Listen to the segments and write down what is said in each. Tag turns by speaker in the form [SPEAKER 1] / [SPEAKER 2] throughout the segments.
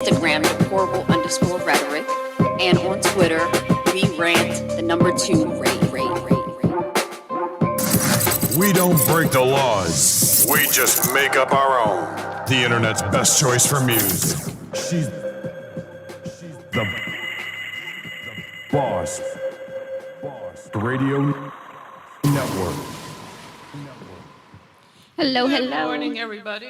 [SPEAKER 1] Instagram, deplorable_rhetoric, and on Twitter, we rant the number 2 rate.
[SPEAKER 2] We don't break the laws. We just make up our own. The internet's best choice for music. She's the boss. Radio Network.
[SPEAKER 1] Hello.
[SPEAKER 3] Good morning, everybody.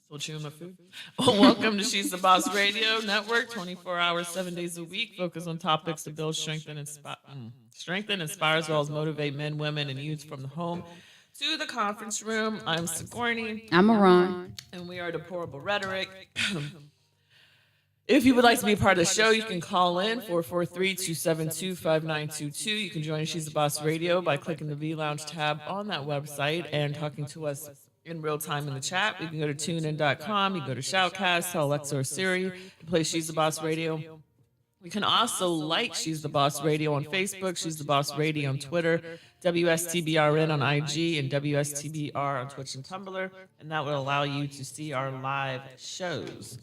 [SPEAKER 3] Still chewing my food. Welcome to She's the Boss Radio Network, 24 hours, 7 days a week. Focus on topics to build, strengthen, inspire, as well as motivate men, women, and youth from the home to the conference room. I'm Sigourney.
[SPEAKER 1] I'm Aron.
[SPEAKER 3] And we are Deplorable Rhetoric. If you would like to be a part of the show, you can call in 443-272-5922. You can join She's the Boss Radio by clicking the V Lounge tab on that website and talking to us in real time in the chat. You can go to tunein.com. You can go to Shoutcast, tell Alexa or Siri to play She's the Boss Radio. You can also like She's the Boss Radio on Facebook, She's the Boss Radio on Twitter, WSTBRN on IG, and WSTBR on Twitch and Tumblr, and that will allow you to see our live shows.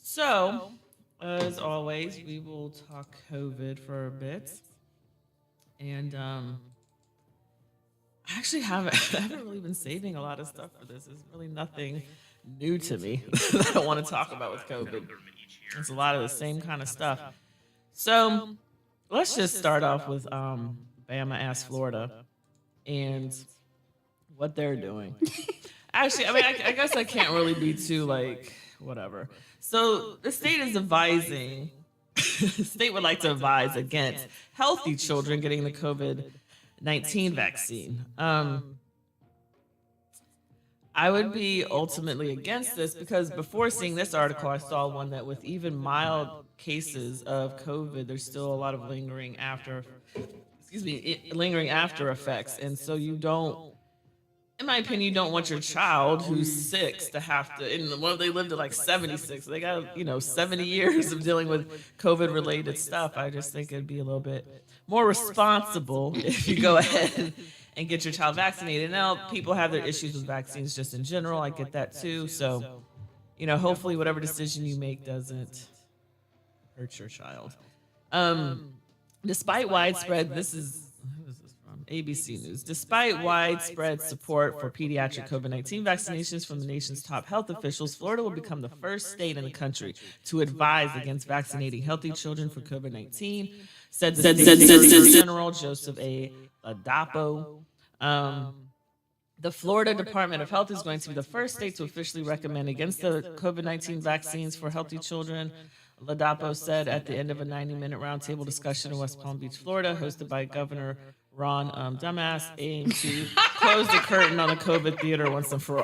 [SPEAKER 3] So, as always, we will talk COVID for a bit. And I actually haven't really been saving a lot of stuff for this. There's really nothing new to me that I want to talk about with COVID. It's a lot of the same kind of stuff. So, let's just start off with Bama ass Florida and what they're doing. Actually, I guess I can't really be too, whatever. So the state is advising, the state would like to advise against healthy children getting the COVID-19 vaccine. I would be ultimately against this because before seeing this article, I saw one that with even mild cases of COVID, there's still a lot of lingering after effects. And so you don't, in my opinion, you don't want your child who's 6 to have to, and they lived to like 76. They got, 70 years of dealing with COVID related stuff. I just think it'd be a little bit more responsible if you go ahead and get your child vaccinated. Now, people have their issues with vaccines just in general. I get that too. So, hopefully whatever decision you make doesn't hurt your child. Despite widespread, this is ABC News. Despite widespread support for pediatric COVID-19 vaccinations from the nation's top health officials, Florida will become the first state in the country to advise against vaccinating healthy children for COVID-19, said the state Attorney General Joseph A. Ladapo. The Florida Department of Health is going to be the first state to officially recommend against the COVID-19 vaccines for healthy children. Ladapo said at the end of a 90-minute roundtable discussion in West Palm Beach, Florida, hosted by Governor Ron Dumbass, aimed to close the curtain on the COVID theater once and for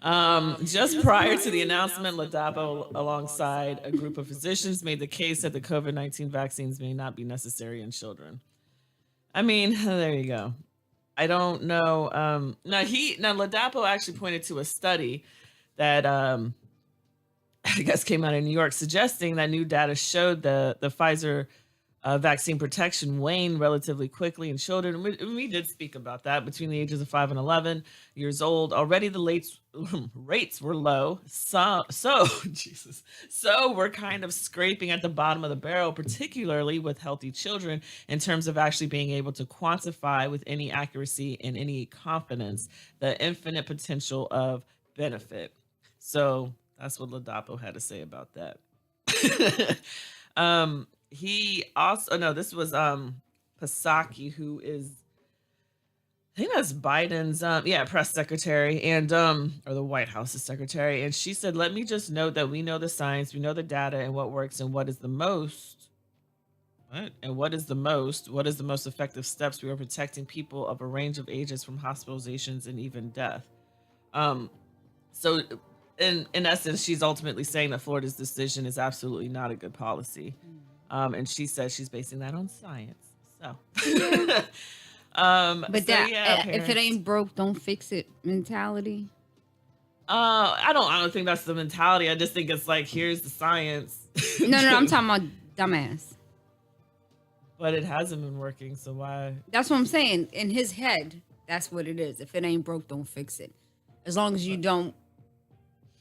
[SPEAKER 3] all. Just prior to the announcement, Ladapo, alongside a group of physicians, made the case that the COVID-19 vaccines may not be necessary in children. I mean, there you go. I don't know. Now Ladapo actually pointed to a study that I guess came out in New York, suggesting that new data showed the Pfizer vaccine protection waned relatively quickly in children. We did speak about that between the ages of 5 and 11 years old. Already the rates were low. So we're kind of scraping at the bottom of the barrel, particularly with healthy children, in terms of actually being able to quantify with any accuracy and any confidence the infinite potential of benefit. So that's what Ladapo had to say about that. He also, this was Psaki, who is, I think that's Biden's press secretary and or the White House's secretary, and she said, "Let me just note that we know the science, we know the data, and what works, and what is the most effective steps we are protecting people of a range of ages from hospitalizations and even death." So in essence, she's ultimately saying that Florida's decision is absolutely not a good policy. And she says she's basing that on science. So,
[SPEAKER 1] if it ain't broke, don't fix it mentality.
[SPEAKER 3] I don't think that's the mentality. I just think it's like, here's the science.
[SPEAKER 1] No, I'm talking about dumbass.
[SPEAKER 3] But it hasn't been working, so why?
[SPEAKER 1] That's what I'm saying. In his head, that's what it is. If it ain't broke, don't fix it. As long as you don't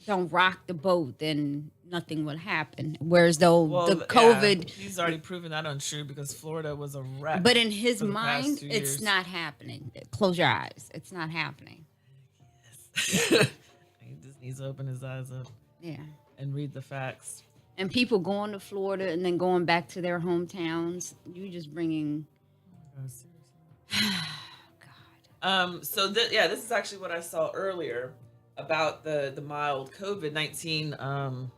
[SPEAKER 4] don't rock the boat, then nothing will happen. Whereas though the
[SPEAKER 3] Yeah,
[SPEAKER 4] COVID,
[SPEAKER 3] he's already proven that untrue because Florida was a wreck.
[SPEAKER 4] but in his
[SPEAKER 3] for the past
[SPEAKER 4] mind,
[SPEAKER 3] 2
[SPEAKER 4] it's
[SPEAKER 3] years.
[SPEAKER 4] not happening. Close your eyes. It's not happening.
[SPEAKER 3] He just needs to open his eyes up
[SPEAKER 4] Yeah.
[SPEAKER 3] and read the facts.
[SPEAKER 4] And people going to Florida and then going back to their hometowns, you just bringing.
[SPEAKER 3] So this is actually what I saw earlier about the mild COVID-19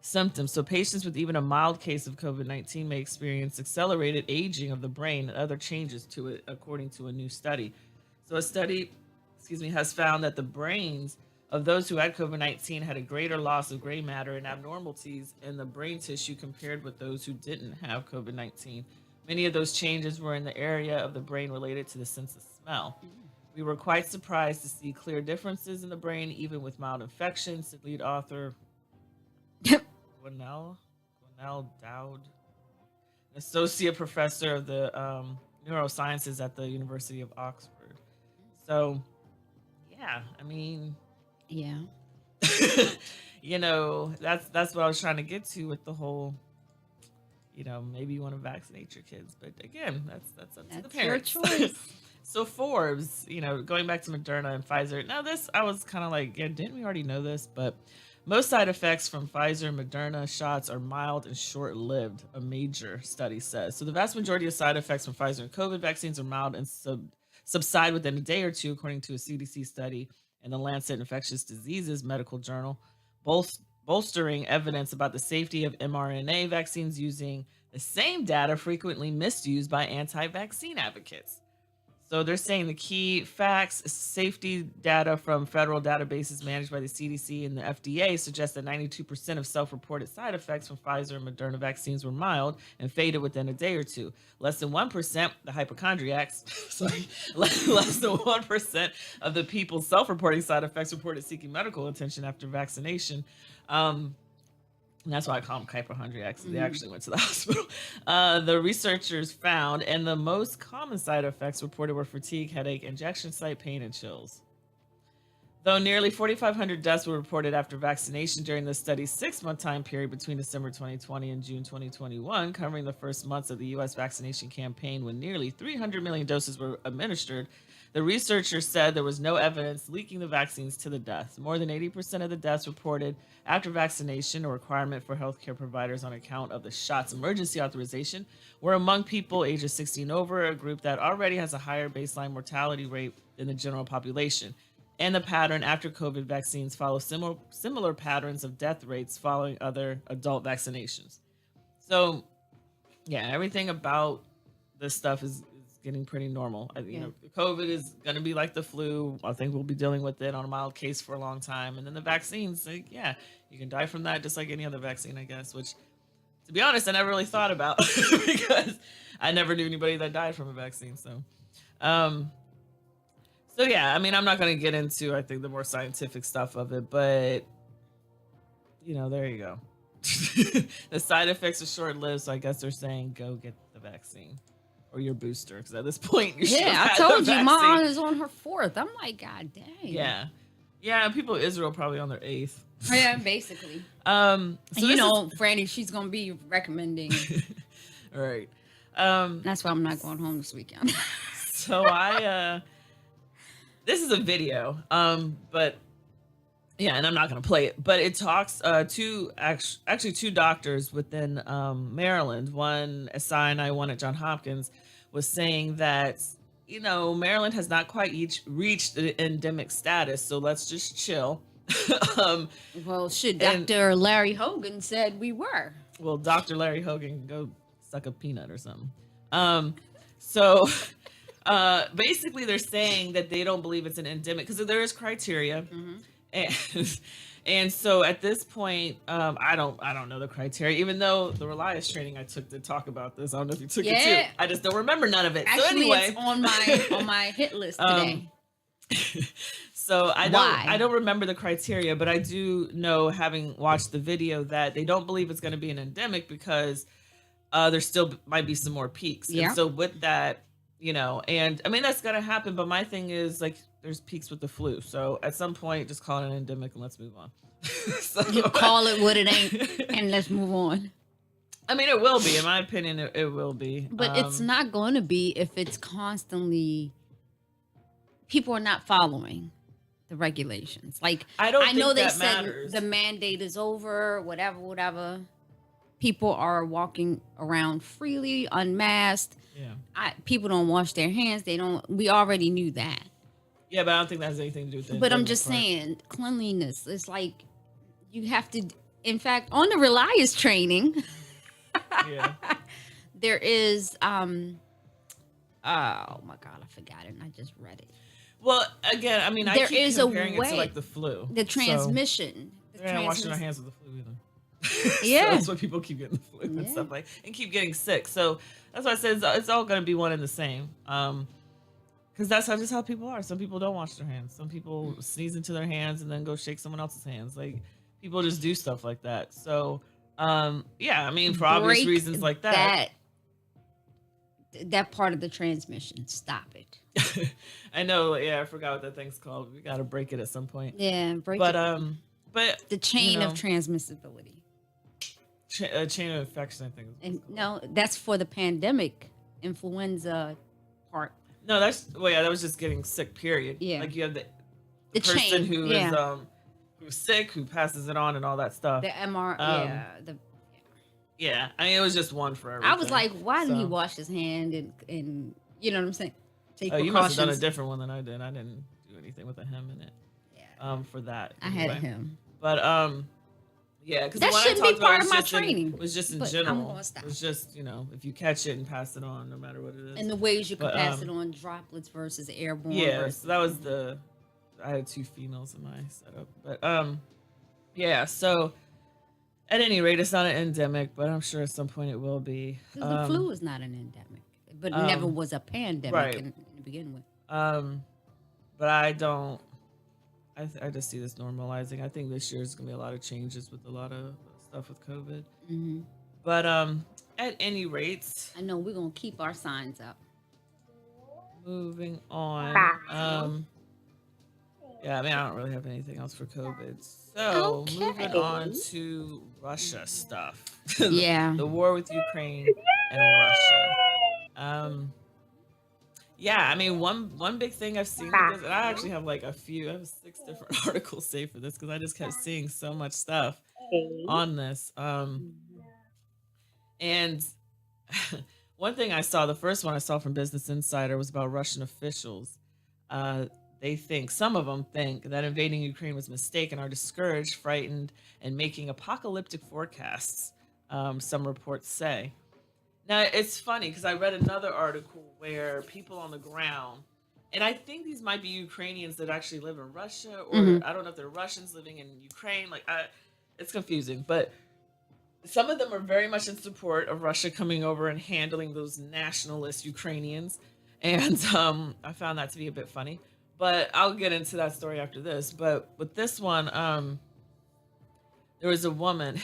[SPEAKER 3] symptoms. So patients with even a mild case of COVID-19 may experience accelerated aging of the brain and other changes to it, according to a new study. So a study, has found that the brains of those who had COVID-19 had a greater loss of gray matter and abnormalities in the brain tissue compared with those who didn't have COVID-19. Many of those changes were in the area of the brain related to the sense of smell. We were quite surprised to see clear differences in the brain, even with mild infections, said lead author Gwinnell Dowd, an associate professor of the neurosciences at the University of Oxford. So, yeah, I mean,
[SPEAKER 4] Yeah.
[SPEAKER 3] that's what I was trying to get to with the whole, maybe you want to vaccinate your kids, but again, that's up to the parents.
[SPEAKER 4] Your choice.
[SPEAKER 3] So Forbes, going back to Moderna and Pfizer. Now this, I was kind of like, yeah, didn't we already know this? But most side effects from Pfizer and Moderna shots are mild and short-lived, a major study says. So the vast majority of side effects from Pfizer and COVID vaccines are mild and subside within a day or two, according to a CDC study in the Lancet Infectious Diseases medical journal, bolstering evidence about the safety of mRNA vaccines using the same data frequently misused by anti-vaccine advocates. So they're saying the key facts, safety data from federal databases managed by the CDC and the FDA suggest that 92% of self-reported side effects from Pfizer and Moderna vaccines were mild and faded within a day or two. Less than 1%, the hypochondriacs, less than 1% of the people's self-reporting side effects reported seeking medical attention after vaccination. And that's why I call them hypochondriacs. They actually went to the hospital. The researchers found, and the most common side effects reported were fatigue, headache, injection site pain, and chills. Though nearly 4,500 deaths were reported after vaccination during the study's 6-month time period between December 2020 and June 2021, covering the first months of the U.S. vaccination campaign when nearly 300 million doses were administered, the researchers said there was no evidence linking the vaccines to the deaths. More than 80% of the deaths reported after vaccination, a requirement for healthcare providers on account of the shot's emergency authorization, were among people ages 16 over, a group that already has a higher baseline mortality rate than the general population. And the pattern after COVID vaccines follow similar patterns of death rates following other adult vaccinations. So, yeah, everything about this stuff is getting pretty normal. COVID is going to be like the flu. I think we'll be dealing with it on a mild case for a long time. And then the vaccines, you can die from that just like any other vaccine, I guess, which, to be honest, I never really thought about because I never knew anybody that died from a vaccine. So, yeah, I mean, I'm not going to get into, I think, the more scientific stuff of it, but, there you go. The side effects are short-lived, so I guess they're saying go get the vaccine. Or your booster, because at this point, you should have
[SPEAKER 4] I
[SPEAKER 3] had
[SPEAKER 4] told
[SPEAKER 3] the
[SPEAKER 4] you, my
[SPEAKER 3] vaccine.
[SPEAKER 4] aunt is on her 4th. I'm like, God dang.
[SPEAKER 3] Yeah. People in Israel probably on their 8th.
[SPEAKER 4] Yeah, basically.
[SPEAKER 3] So
[SPEAKER 4] Franny, she's gonna be recommending.
[SPEAKER 3] All right.
[SPEAKER 4] That's why I'm not going home this weekend.
[SPEAKER 3] So this is a video, but yeah, and I'm not gonna play it, but it talks two doctors within Maryland, one at Sinai, one at Johns Hopkins, was saying that Maryland has not quite reached the endemic status, so let's just chill.
[SPEAKER 4] Well, Dr. Larry Hogan said we were.
[SPEAKER 3] Well, Dr. Larry Hogan can go suck a peanut or something. So basically, they're saying that they don't believe it's an endemic because there is criteria. And so at this point, I don't know the criteria, even though the Reliance training I took to talk about this. I don't know if you took it too. I just don't remember none of it.
[SPEAKER 4] Actually,
[SPEAKER 3] so anyway,
[SPEAKER 4] it's on my hit list today.
[SPEAKER 3] So I don't remember the criteria, but I do know, having watched the video, that they don't believe it's going to be an endemic because there still might be some more peaks.
[SPEAKER 4] Yeah.
[SPEAKER 3] And so with that, And I mean that's gonna happen. But my thing is like, there's peaks with the flu, so at some point, just call it an endemic and let's move on. So,
[SPEAKER 4] You call it what it ain't, and let's move on.
[SPEAKER 3] I mean, it will be, in my opinion, it will be.
[SPEAKER 4] But it's not going to be if it's constantly people are not following the regulations. Like
[SPEAKER 3] I don't
[SPEAKER 4] I know
[SPEAKER 3] think
[SPEAKER 4] they
[SPEAKER 3] that
[SPEAKER 4] said
[SPEAKER 3] matters.
[SPEAKER 4] the mandate is over, whatever, whatever. People are walking around freely, unmasked.
[SPEAKER 3] Yeah.
[SPEAKER 4] People don't wash their hands. They don't. We already knew that.
[SPEAKER 3] Yeah, but I don't think that has anything to do with the
[SPEAKER 4] But I'm
[SPEAKER 3] endemic
[SPEAKER 4] just
[SPEAKER 3] part.
[SPEAKER 4] saying, cleanliness. It's like you have to. In fact, on the Reliance training,
[SPEAKER 3] Yeah.
[SPEAKER 4] there is. Oh my God, I forgot it. And I just read it.
[SPEAKER 3] Well, again, I mean, I
[SPEAKER 4] There
[SPEAKER 3] keep
[SPEAKER 4] is a
[SPEAKER 3] comparing it
[SPEAKER 4] way.
[SPEAKER 3] to like the flu.
[SPEAKER 4] The transmission.
[SPEAKER 3] So, they're not washing their hands with the flu either. So
[SPEAKER 4] Yeah.
[SPEAKER 3] that's why people keep getting the flu and stuff and keep getting sick. So that's why I said it's all going to be one and the same. Because that's just how people are. Some people don't wash their hands. Some people sneeze into their hands and then go shake someone else's hands. Like people just do stuff like that. So yeah, I mean, for obvious
[SPEAKER 4] Break
[SPEAKER 3] reasons like that.
[SPEAKER 4] That part of the transmission. Stop it.
[SPEAKER 3] I know. Yeah, I forgot what that thing's called. We got to break it at some point.
[SPEAKER 4] Yeah, break
[SPEAKER 3] But
[SPEAKER 4] it.
[SPEAKER 3] but
[SPEAKER 4] The chain
[SPEAKER 3] you know,
[SPEAKER 4] of transmissibility.
[SPEAKER 3] chain of infection, I think.
[SPEAKER 4] And no, that's for the pandemic influenza part.
[SPEAKER 3] No, that was just getting sick. Period.
[SPEAKER 4] Yeah.
[SPEAKER 3] Like you have the
[SPEAKER 4] The
[SPEAKER 3] person
[SPEAKER 4] chain.
[SPEAKER 3] who is who's sick, who passes it on, and all that stuff.
[SPEAKER 4] The MR.
[SPEAKER 3] Yeah, I mean, it was just one for everything.
[SPEAKER 4] I was like, why didn't he
[SPEAKER 3] So-
[SPEAKER 4] wash his hand and you know what I'm saying? Take
[SPEAKER 3] Oh, you must have done a
[SPEAKER 4] precautions.
[SPEAKER 3] different one than I did. I didn't do anything with a him in it.
[SPEAKER 4] Yeah.
[SPEAKER 3] For that.
[SPEAKER 4] I had
[SPEAKER 3] anyway.
[SPEAKER 4] him.
[SPEAKER 3] But yeah, because
[SPEAKER 4] That
[SPEAKER 3] what I
[SPEAKER 4] shouldn't be
[SPEAKER 3] talked about
[SPEAKER 4] part
[SPEAKER 3] was
[SPEAKER 4] of my
[SPEAKER 3] just in-
[SPEAKER 4] training,
[SPEAKER 3] was just in
[SPEAKER 4] but I'm
[SPEAKER 3] general.
[SPEAKER 4] gonna stop.
[SPEAKER 3] It was just if you catch it and pass it on, no matter what it is.
[SPEAKER 4] And the ways you can
[SPEAKER 3] But,
[SPEAKER 4] pass it on, droplets versus airborne.
[SPEAKER 3] Yeah,
[SPEAKER 4] versus,
[SPEAKER 3] so that was I had two females in my setup, but yeah. So at any rate, it's not an endemic, but I'm sure at some point it will be.
[SPEAKER 4] 'Cause the flu is not an endemic, but it never was a pandemic
[SPEAKER 3] right.
[SPEAKER 4] to begin with.
[SPEAKER 3] But I don't. I just see this normalizing. I think this year is gonna be a lot of changes with a lot of stuff with COVID.
[SPEAKER 4] Hmm.
[SPEAKER 3] But at any rate,
[SPEAKER 4] I know we're gonna keep our signs up.
[SPEAKER 3] moving on. Yeah, I mean, I don't really have anything else for COVID. So moving on to Russia stuff.
[SPEAKER 4] Yeah.
[SPEAKER 3] The war with Ukraine and Russia. Yeah, I mean, one big thing I've seen with this, and I actually have like I have 6 different articles saved for this because I just kept seeing so much stuff on this. And one thing I saw, the first one I saw from Business Insider was about Russian officials. Some of them think that invading Ukraine was a mistake and are discouraged, frightened, and making apocalyptic forecasts, some reports say. Now, it's funny because I read another article where people on the ground, and I think these might be Ukrainians that actually live in Russia, or I don't know if they're Russians living in Ukraine. It's confusing, but some of them are very much in support of Russia coming over and handling those nationalist Ukrainians. And I found that to be a bit funny. But I'll get into that story after this. But with this one, there was a woman,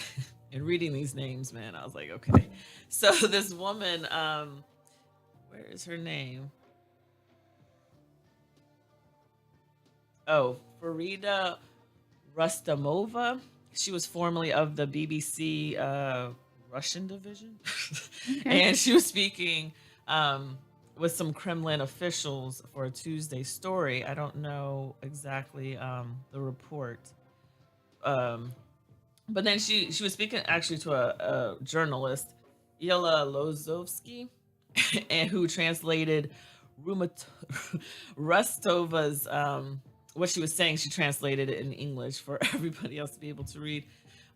[SPEAKER 3] and reading these names, man, I was like, okay. So this woman, where is her name? Oh, Farida Rustamova. She was formerly of the BBC Russian division. And she was speaking with some Kremlin officials for a Tuesday story. I don't know exactly the report. But then she was speaking actually to a journalist, Ila Lozovsky, and who translated Rustova's what she was saying. She translated it in English for everybody else to be able to read.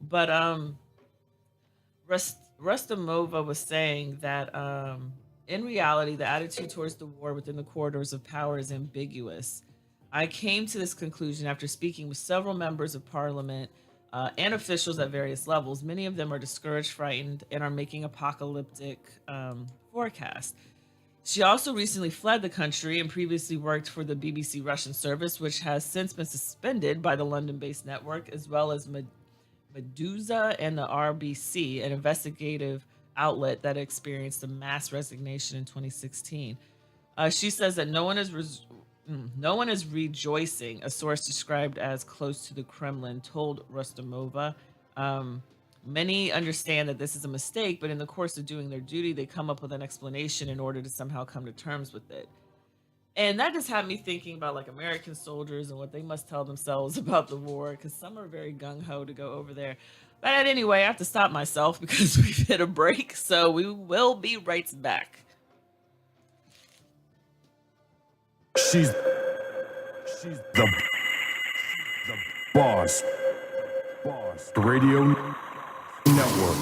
[SPEAKER 3] But Rustamova was saying that in reality, the attitude towards the war within the corridors of power is ambiguous. I came to this conclusion after speaking with several members of parliament and officials at various levels. Many of them are discouraged, frightened, and are making apocalyptic forecasts. She also recently fled the country and previously worked for the BBC Russian service, which has since been suspended by the London-based network, as well as Medusa and the RBC, an investigative outlet that experienced a mass resignation in 2016. She says that no one is rejoicing. A source described as close to the Kremlin told Rostomova. Um, Many understand that this is a mistake, but in the course of doing their duty, they come up with an explanation in order to somehow come to terms with it. And that just had me thinking about like American soldiers and what they must tell themselves about the war, because some are very gung ho to go over there. But anyway, I have to stop myself because we've hit a break. So we will be right back.
[SPEAKER 2] She's the boss. Radio Network.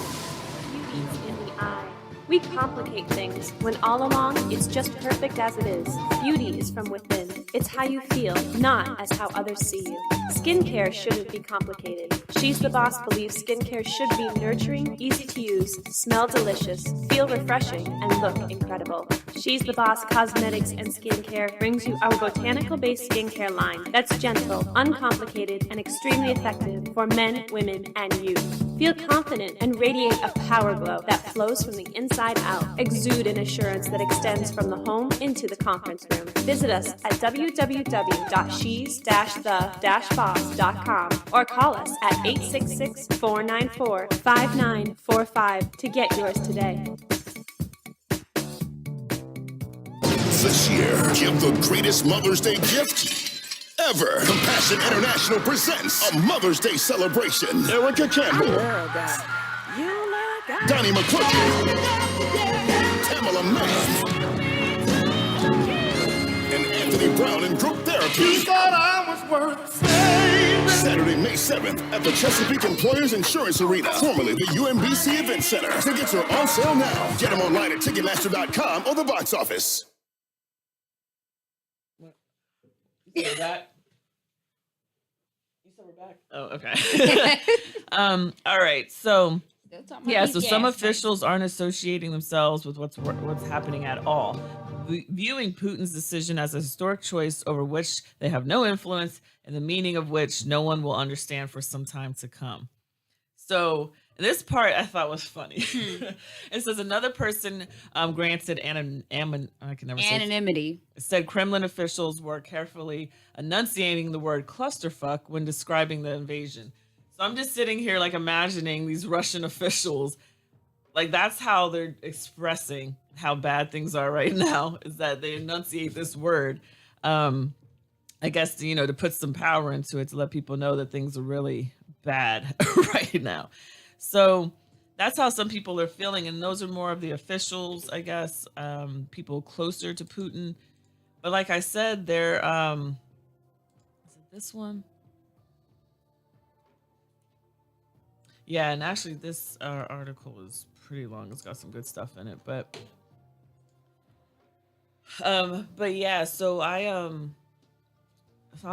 [SPEAKER 5] Beauty's in the eye. We complicate things when all along it's just perfect as it is. Beauty is from within. It's how you feel, not as how others see you. Skincare shouldn't be complicated. She's the Boss believes skincare should be nurturing, easy to use, smell delicious, feel refreshing, and look incredible. She's the Boss Cosmetics and Skincare brings you our botanical-based skincare line that's gentle, uncomplicated, and extremely effective for men, women, and youth. Feel confident and radiate a power glow that flows from the inside out. Exude an assurance that extends from the home into the conference room. Visit us at www.shes-the-boss.com or call us at 866-494-5945 to get yours today.
[SPEAKER 6] This year, give the greatest Mother's Day gift ever. Compassion International presents a Mother's Day celebration. Erica Campbell, Donnie McClurkin, Tamala Mann, and Anthony Brown in group therapy. He thought I was worth saving. Saturday, May 7th at the Chesapeake Employers Insurance Arena, formerly the UMBC Event Center. Tickets are on sale now. Get them online at Ticketmaster.com or the box office.
[SPEAKER 3] You said we're back. You said we're back. Oh, okay. All right. So yeah, so some officials aren't associating themselves with what's happening at all, viewing Putin's decision as a historic choice over which they have no influence and the meaning of which no one will understand for some time to come. So this part I thought was funny. It says another person granted
[SPEAKER 4] Anonymity.
[SPEAKER 3] said Kremlin officials were carefully enunciating the word clusterfuck when describing the invasion. So I'm just sitting here like imagining these Russian officials, like that's how they're expressing how bad things are right now, is that they enunciate this word. I guess, to put some power into it, to let people know that things are really bad right now. So that's how some people are feeling. And those are more of the officials, I guess, people closer to Putin. But like I said, they're, is it this one? Yeah, and actually this article is pretty long. It's got some good stuff in it, but yeah, so I'll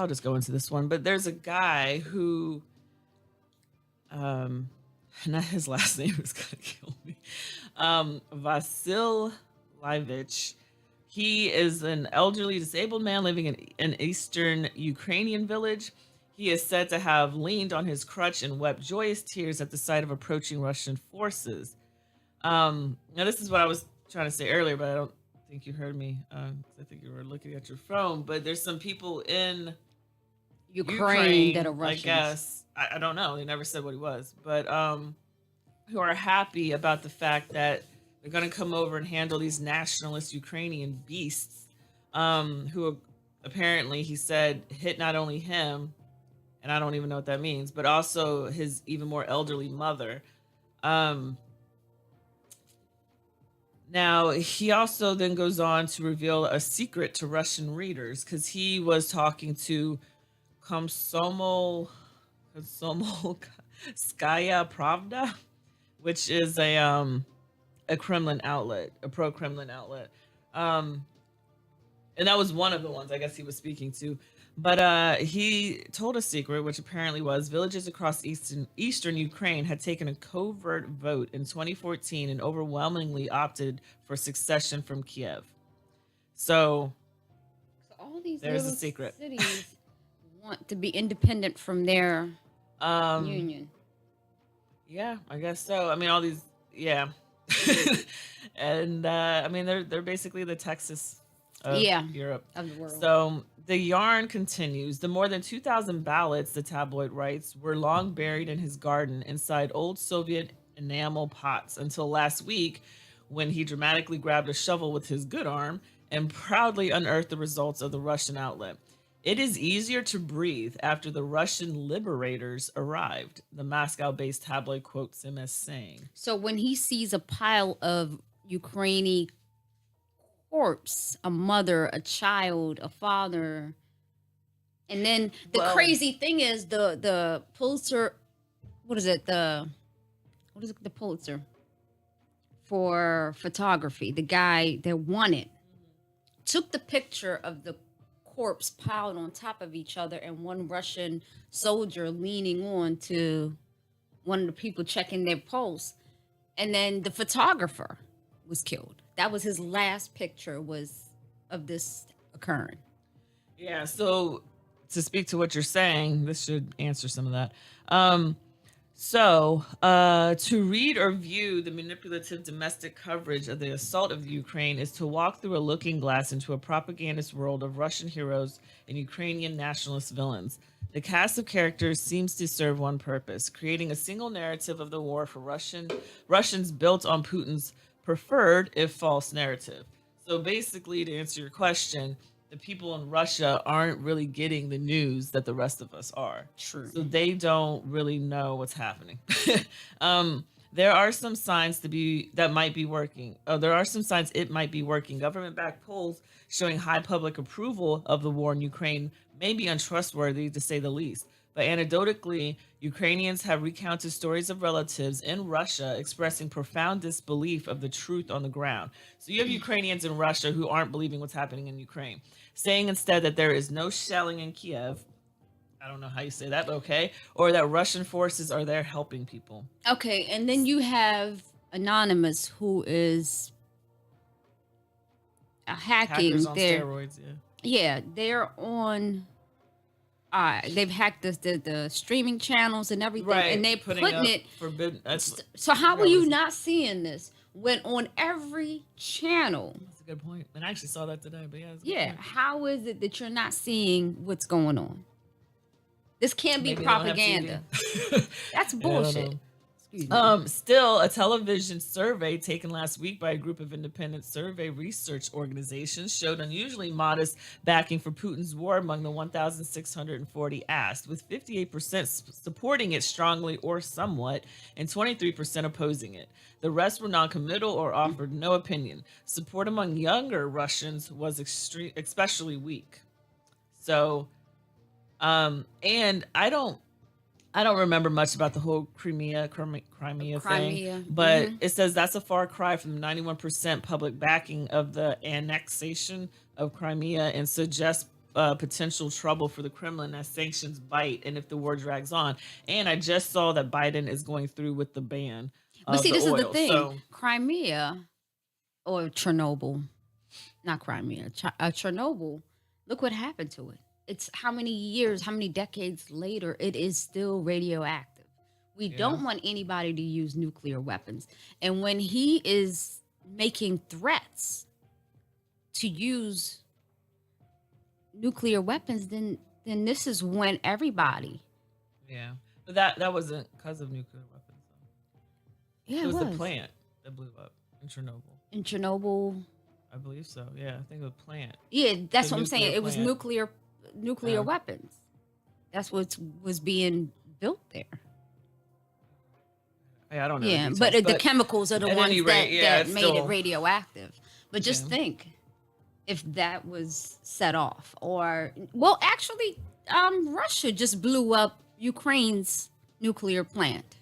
[SPEAKER 3] just go into this one. But there's a guy who, not his last name is gonna kill me. Vasil Livich. He is an elderly disabled man living in an eastern Ukrainian village. He is said to have leaned on his crutch and wept joyous tears at the sight of approaching Russian forces. Now this is what I was trying to say earlier, but I don't think you heard me. I think you were looking at your phone. But there's some people in
[SPEAKER 4] Ukraine that are Russians.
[SPEAKER 3] I guess. I don't know. They never said what he was, but who are happy about the fact that they're going to come over and handle these nationalist Ukrainian beasts, who apparently, he said, hit not only him, and I don't even know what that means, but also his even more elderly mother. Now, he also then goes on to reveal a secret to Russian readers, because he was talking to Komsomolskaya Pravda, which is a Kremlin outlet, a pro-Kremlin outlet. And that was one of the ones I guess he was speaking to. But he told a secret, which apparently was villages across eastern Ukraine had taken a covert vote in 2014 and overwhelmingly opted for secession from Kiev. So
[SPEAKER 4] all these
[SPEAKER 3] there's
[SPEAKER 4] little
[SPEAKER 3] a secret.
[SPEAKER 4] cities want to be independent from their union.
[SPEAKER 3] Yeah, I guess so. I mean, all these, yeah. And I mean, they're basically the Texas of
[SPEAKER 4] Yeah.
[SPEAKER 3] Europe.
[SPEAKER 4] Of the world.
[SPEAKER 3] So the yarn continues. The more than 2,000 ballots, the tabloid writes, were long buried in his garden inside old Soviet enamel pots until last week when he dramatically grabbed a shovel with his good arm and proudly unearthed the results of the Russian outlet. It is easier to breathe after the Russian liberators arrived, the Moscow based tabloid quotes him as saying.
[SPEAKER 4] So when he sees a pile of Ukrainian corpse, a mother, a child, a father, and then the
[SPEAKER 3] Well-
[SPEAKER 4] crazy thing is the Pulitzer, what is it? The Pulitzer for photography? The guy that won it took the picture of the corpse piled on top of each other and one Russian soldier leaning on to one of the people checking their pulse, and then the photographer was killed. That was his last picture was of this occurring.
[SPEAKER 3] Yeah, so to speak to what you're saying, this should answer some of that. To read or view the manipulative domestic coverage of the assault of Ukraine is to walk through a looking glass into a propagandist world of Russian heroes and Ukrainian nationalist villains. The cast of characters seems to serve one purpose, creating a single narrative of the war for Russians built on Putin's preferred, if false, narrative. So basically, to answer your question, the people in Russia aren't really getting the news that the rest of us are.
[SPEAKER 4] True.
[SPEAKER 3] So they don't really know what's happening. There are some signs that might be working. There are some signs it might be working. Government-backed polls showing high public approval of the war in Ukraine may be untrustworthy, to say the least. But anecdotally, Ukrainians have recounted stories of relatives in Russia expressing profound disbelief of the truth on the ground. So you have Ukrainians in Russia who aren't believing what's happening in Ukraine, saying instead that there is no shelling in Kiev. I don't know how you say that, but okay. Or that Russian forces are there helping people.
[SPEAKER 4] Okay, and then you have Anonymous, who is hacking
[SPEAKER 3] Hackers on
[SPEAKER 4] their
[SPEAKER 3] steroids, yeah.
[SPEAKER 4] yeah, they're on. They've hacked the streaming channels and everything, and they're putting
[SPEAKER 3] up
[SPEAKER 4] it.
[SPEAKER 3] forbidden.
[SPEAKER 4] So how
[SPEAKER 3] that
[SPEAKER 4] are you
[SPEAKER 3] was-
[SPEAKER 4] not seeing this when on every channel?
[SPEAKER 3] That's a good point. And I actually saw that today, but yeah. It's a good
[SPEAKER 4] Yeah,
[SPEAKER 3] point.
[SPEAKER 4] how is it that you're not seeing what's going on? This can't be
[SPEAKER 3] Maybe they don't have
[SPEAKER 4] propaganda.
[SPEAKER 3] TV.
[SPEAKER 4] That's
[SPEAKER 3] Yeah, I don't
[SPEAKER 4] bullshit.
[SPEAKER 3] know.
[SPEAKER 4] Excuse me.
[SPEAKER 3] Still, a television survey taken last week by a group of independent survey research organizations showed unusually modest backing for Putin's war among the 1,640 asked, with 58% supporting it strongly or somewhat, and 23% opposing it. The rest were non-committal or offered no opinion. Support among younger Russians was especially weak. So, and I don't remember much about the whole Crimea thing,
[SPEAKER 4] Crimea,
[SPEAKER 3] but it says that's a far cry from the 91% public backing of the annexation of Crimea and suggests potential trouble for the Kremlin as sanctions bite and if the war drags on. And I just saw that Biden is going through with the ban.
[SPEAKER 4] But see,
[SPEAKER 3] of
[SPEAKER 4] this
[SPEAKER 3] the
[SPEAKER 4] is the
[SPEAKER 3] oil.
[SPEAKER 4] thing.
[SPEAKER 3] So,
[SPEAKER 4] Crimea or Chernobyl, not Crimea, Chernobyl, look what happened to it. It's how many years, how many decades later, it is still radioactive. We don't want anybody to use nuclear weapons. And when he is making threats to use nuclear weapons, then this is when everybody.
[SPEAKER 3] yeah. But that wasn't because of nuclear weapons. Though.
[SPEAKER 4] Yeah,
[SPEAKER 3] It was the plant that blew up in Chernobyl.
[SPEAKER 4] In Chernobyl.
[SPEAKER 3] I believe so. Yeah, I think the plant.
[SPEAKER 4] Yeah, that's
[SPEAKER 3] The
[SPEAKER 4] what I'm saying.
[SPEAKER 3] nuclear
[SPEAKER 4] It was
[SPEAKER 3] plant.
[SPEAKER 4] nuclear
[SPEAKER 3] Yeah.
[SPEAKER 4] weapons. That's what was being built there.
[SPEAKER 3] Yeah, I don't know.
[SPEAKER 4] Yeah,
[SPEAKER 3] the
[SPEAKER 4] but
[SPEAKER 3] details,
[SPEAKER 4] the chemicals are the
[SPEAKER 3] at
[SPEAKER 4] ones
[SPEAKER 3] any rate, yeah,
[SPEAKER 4] that
[SPEAKER 3] it's
[SPEAKER 4] made
[SPEAKER 3] still-
[SPEAKER 4] it radioactive. But just
[SPEAKER 3] Yeah.
[SPEAKER 4] think if that was set off, or well, actually, Russia just blew up Ukraine's nuclear plant,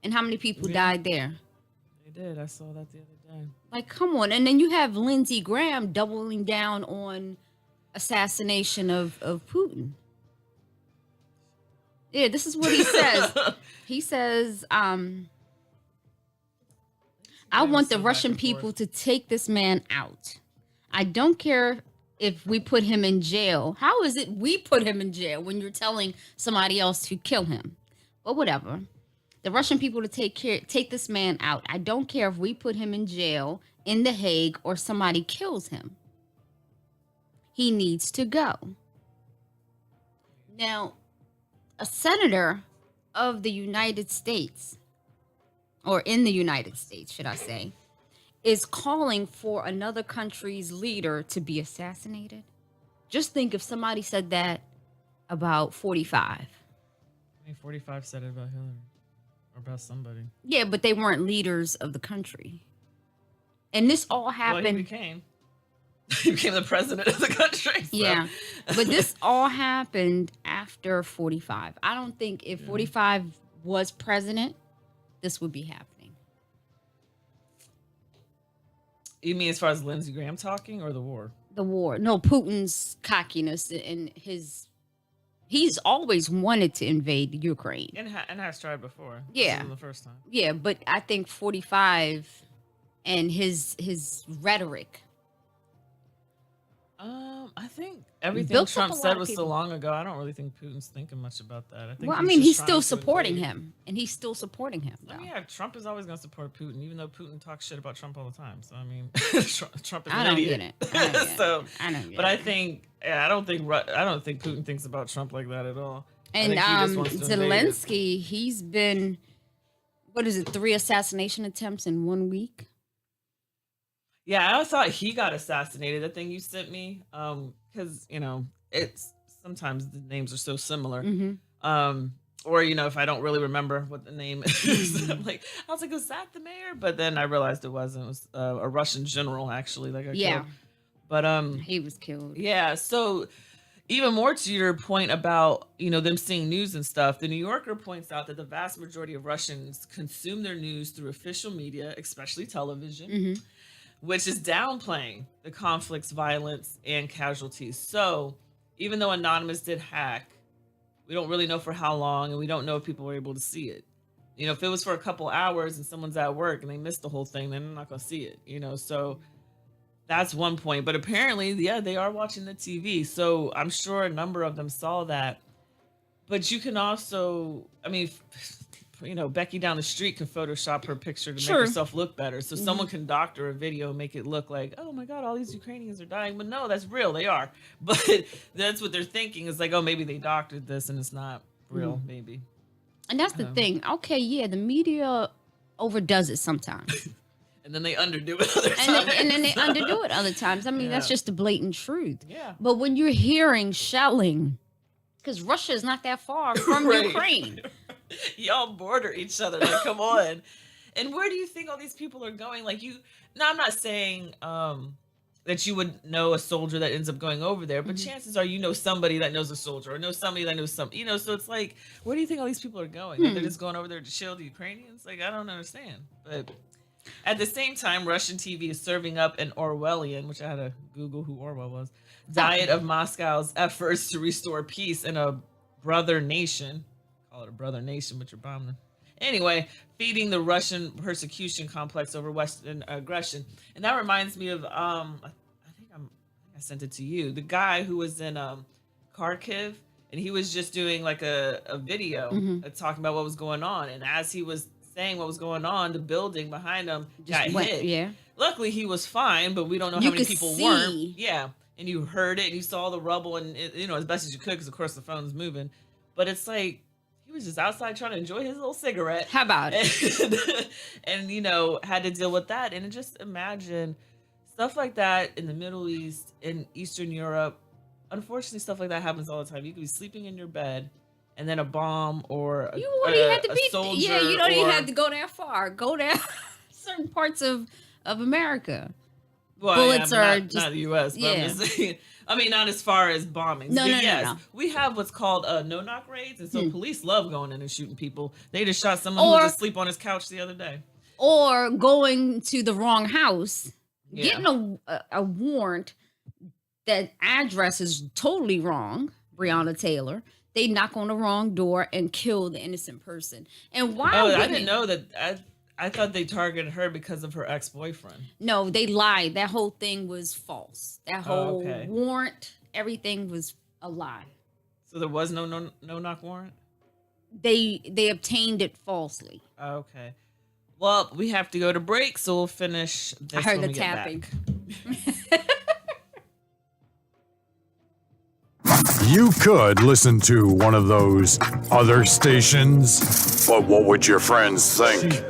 [SPEAKER 4] and how many people
[SPEAKER 3] Yeah.
[SPEAKER 4] died there?
[SPEAKER 3] They did. I saw that the other day.
[SPEAKER 4] Like, come on! And then you have Lindsey Graham doubling down on assassination of Putin. Yeah, this is what he says. He says, I want the
[SPEAKER 3] so back
[SPEAKER 4] Russian
[SPEAKER 3] and
[SPEAKER 4] people
[SPEAKER 3] forth.
[SPEAKER 4] to take this man out. I don't care if we put him in jail. How is it we put him in jail when you're telling somebody else to kill him? But whatever. the Russian people to take this man out. I don't care if we put him in jail in The Hague or somebody kills him. He needs to go. Now, a senator of the United States, or in the United States, should I say, is calling for another country's leader to be assassinated. Just think if somebody said that about 45.
[SPEAKER 3] I mean, 45 said it about Hillary or about somebody.
[SPEAKER 4] Yeah, but they weren't leaders of the country. And this all happened.
[SPEAKER 3] Well, he became the president of the country. So.
[SPEAKER 4] Yeah. But this all happened after 45. I don't think if 45 was president, this would be happening.
[SPEAKER 3] You mean as far as Lindsey Graham talking or the war?
[SPEAKER 4] The war. No, Putin's cockiness and he's always wanted to invade Ukraine.
[SPEAKER 3] And has tried before.
[SPEAKER 4] Yeah.
[SPEAKER 3] This isn't the first time.
[SPEAKER 4] Yeah, but I think 45 and his rhetoric.
[SPEAKER 3] I think everything
[SPEAKER 4] Built up
[SPEAKER 3] Trump
[SPEAKER 4] a lot
[SPEAKER 3] said
[SPEAKER 4] of
[SPEAKER 3] was so
[SPEAKER 4] people.
[SPEAKER 3] long ago. I don't really think Putin's thinking much about that. I think
[SPEAKER 4] Well, I mean, he's
[SPEAKER 3] just
[SPEAKER 4] still
[SPEAKER 3] trying to
[SPEAKER 4] supporting
[SPEAKER 3] invade.
[SPEAKER 4] him. And he's still supporting him.
[SPEAKER 3] I
[SPEAKER 4] Though.
[SPEAKER 3] mean, yeah, Trump is always going to support Putin, even though Putin talks shit about Trump all the time. So I mean, Trump is
[SPEAKER 4] I
[SPEAKER 3] an
[SPEAKER 4] don't
[SPEAKER 3] idiot.
[SPEAKER 4] get it. I don't get
[SPEAKER 3] so,
[SPEAKER 4] it. I don't get
[SPEAKER 3] but
[SPEAKER 4] it.
[SPEAKER 3] I don't think Putin thinks about Trump like that at all. I
[SPEAKER 4] And
[SPEAKER 3] think he just wants to invade it.
[SPEAKER 4] Zelensky, he's been, 3 assassination attempts in 1 week?
[SPEAKER 3] Yeah, I thought he got assassinated. That thing you sent me, because it's sometimes the names are so similar.
[SPEAKER 4] Mm-hmm.
[SPEAKER 3] Or if I don't really remember what the name is, I was like, is that the mayor? But then I realized it wasn't. It was a Russian general actually that got
[SPEAKER 4] Yeah.
[SPEAKER 3] killed. But
[SPEAKER 4] He was killed.
[SPEAKER 3] yeah. So even more to your point about them seeing news and stuff, the New Yorker points out that the vast majority of Russians consume their news through official media, especially television.
[SPEAKER 4] Mm-hmm.
[SPEAKER 3] Which is downplaying the conflict's violence and casualties. So even though Anonymous did hack, we don't really know for how long, and we don't know if people were able to see it. If it was for a couple hours and someone's at work and they missed the whole thing, then they're not going to see it. So that's one point. But apparently, yeah, they are watching the TV. So I'm sure a number of them saw that. But you can also, Becky down the street can Photoshop her picture to
[SPEAKER 4] Sure.
[SPEAKER 3] make herself look better. So someone can doctor a video and make it look like, oh my God, all these Ukrainians are dying. But no, that's real. They are. But that's what they're thinking. It's like, oh, maybe they doctored this and it's not real, maybe.
[SPEAKER 4] And that's the thing. Okay, yeah, the media overdoes it sometimes.
[SPEAKER 3] And then they underdo it other times.
[SPEAKER 4] And then they underdo it other times. I mean, that's
[SPEAKER 3] Yeah.
[SPEAKER 4] just the blatant truth.
[SPEAKER 3] Yeah.
[SPEAKER 4] But when you're hearing shelling, because Russia is not that far from
[SPEAKER 3] Right.
[SPEAKER 4] Ukraine.
[SPEAKER 3] Y'all border each other. Like, come on. And where do you think all these people are going? Now I'm not saying that you would know a soldier that ends up going over there, but chances are somebody that knows a soldier or know somebody that knows some, so it's like, where do you think all these people are going? They're just going over there to shield the Ukrainians? Like, I don't understand. But at the same time, Russian TV is serving up an Orwellian, which I had to Google who Orwell was, diet of Moscow's efforts to restore peace in a brother nation. Call it a brother nation, but you're bombing them. Anyway, feeding the Russian persecution complex over Western aggression. And that reminds me of, I think I sent it to you, the guy who was in Kharkiv, and he was just doing like a video talking about what was going on. And as he was saying what was going on, the building behind him got hit.
[SPEAKER 4] Yeah.
[SPEAKER 3] Luckily, he was fine, but we don't know
[SPEAKER 4] You
[SPEAKER 3] how many
[SPEAKER 4] could
[SPEAKER 3] people
[SPEAKER 4] see.
[SPEAKER 3] weren't. Yeah. And you heard it, and you saw the rubble, and as best as you could, because of course the phone's moving. But it's like, he was just outside trying to enjoy his little cigarette.
[SPEAKER 4] How about it?
[SPEAKER 3] And had to deal with that. And just imagine stuff like that in the Middle East, in Eastern Europe. Unfortunately, stuff like that happens all the time. You could be sleeping in your bed, and then a bomb or a,
[SPEAKER 4] You don't even have to
[SPEAKER 3] a
[SPEAKER 4] be.
[SPEAKER 3] soldier
[SPEAKER 4] Yeah, you don't even
[SPEAKER 3] or-
[SPEAKER 4] have to go that far. Go down certain parts of America.
[SPEAKER 3] Well,
[SPEAKER 4] bullets
[SPEAKER 3] yeah,
[SPEAKER 4] are
[SPEAKER 3] not,
[SPEAKER 4] just-
[SPEAKER 3] not the U.S. But
[SPEAKER 4] yeah.
[SPEAKER 3] I'm just saying. I mean, not as far as bombings.
[SPEAKER 4] No,
[SPEAKER 3] but
[SPEAKER 4] no, no,
[SPEAKER 3] yes,
[SPEAKER 4] no.
[SPEAKER 3] we have what's called no-knock raids, and so police love going in and shooting people. They just shot someone
[SPEAKER 4] Or-
[SPEAKER 3] who was asleep on his couch the other day.
[SPEAKER 4] Or going to the wrong house,
[SPEAKER 3] Yeah.
[SPEAKER 4] getting a warrant that address is totally wrong, Breonna Taylor. They knock on the wrong door and kill the innocent person. And why?
[SPEAKER 3] Oh, I
[SPEAKER 4] wouldn't
[SPEAKER 3] didn't
[SPEAKER 4] it-
[SPEAKER 3] know that. I thought they targeted her because of her ex-boyfriend.
[SPEAKER 4] No, they lied. That whole thing was false. That whole
[SPEAKER 3] okay.
[SPEAKER 4] warrant, everything was a lie.
[SPEAKER 3] So there was no knock warrant?
[SPEAKER 4] they obtained it falsely.
[SPEAKER 3] Okay. Well, we have to go to break, so we'll finish this
[SPEAKER 4] I heard
[SPEAKER 3] when
[SPEAKER 4] the
[SPEAKER 3] we get
[SPEAKER 4] tapping.
[SPEAKER 3] back.
[SPEAKER 2] You could listen to one of those other stations, but what would your friends think?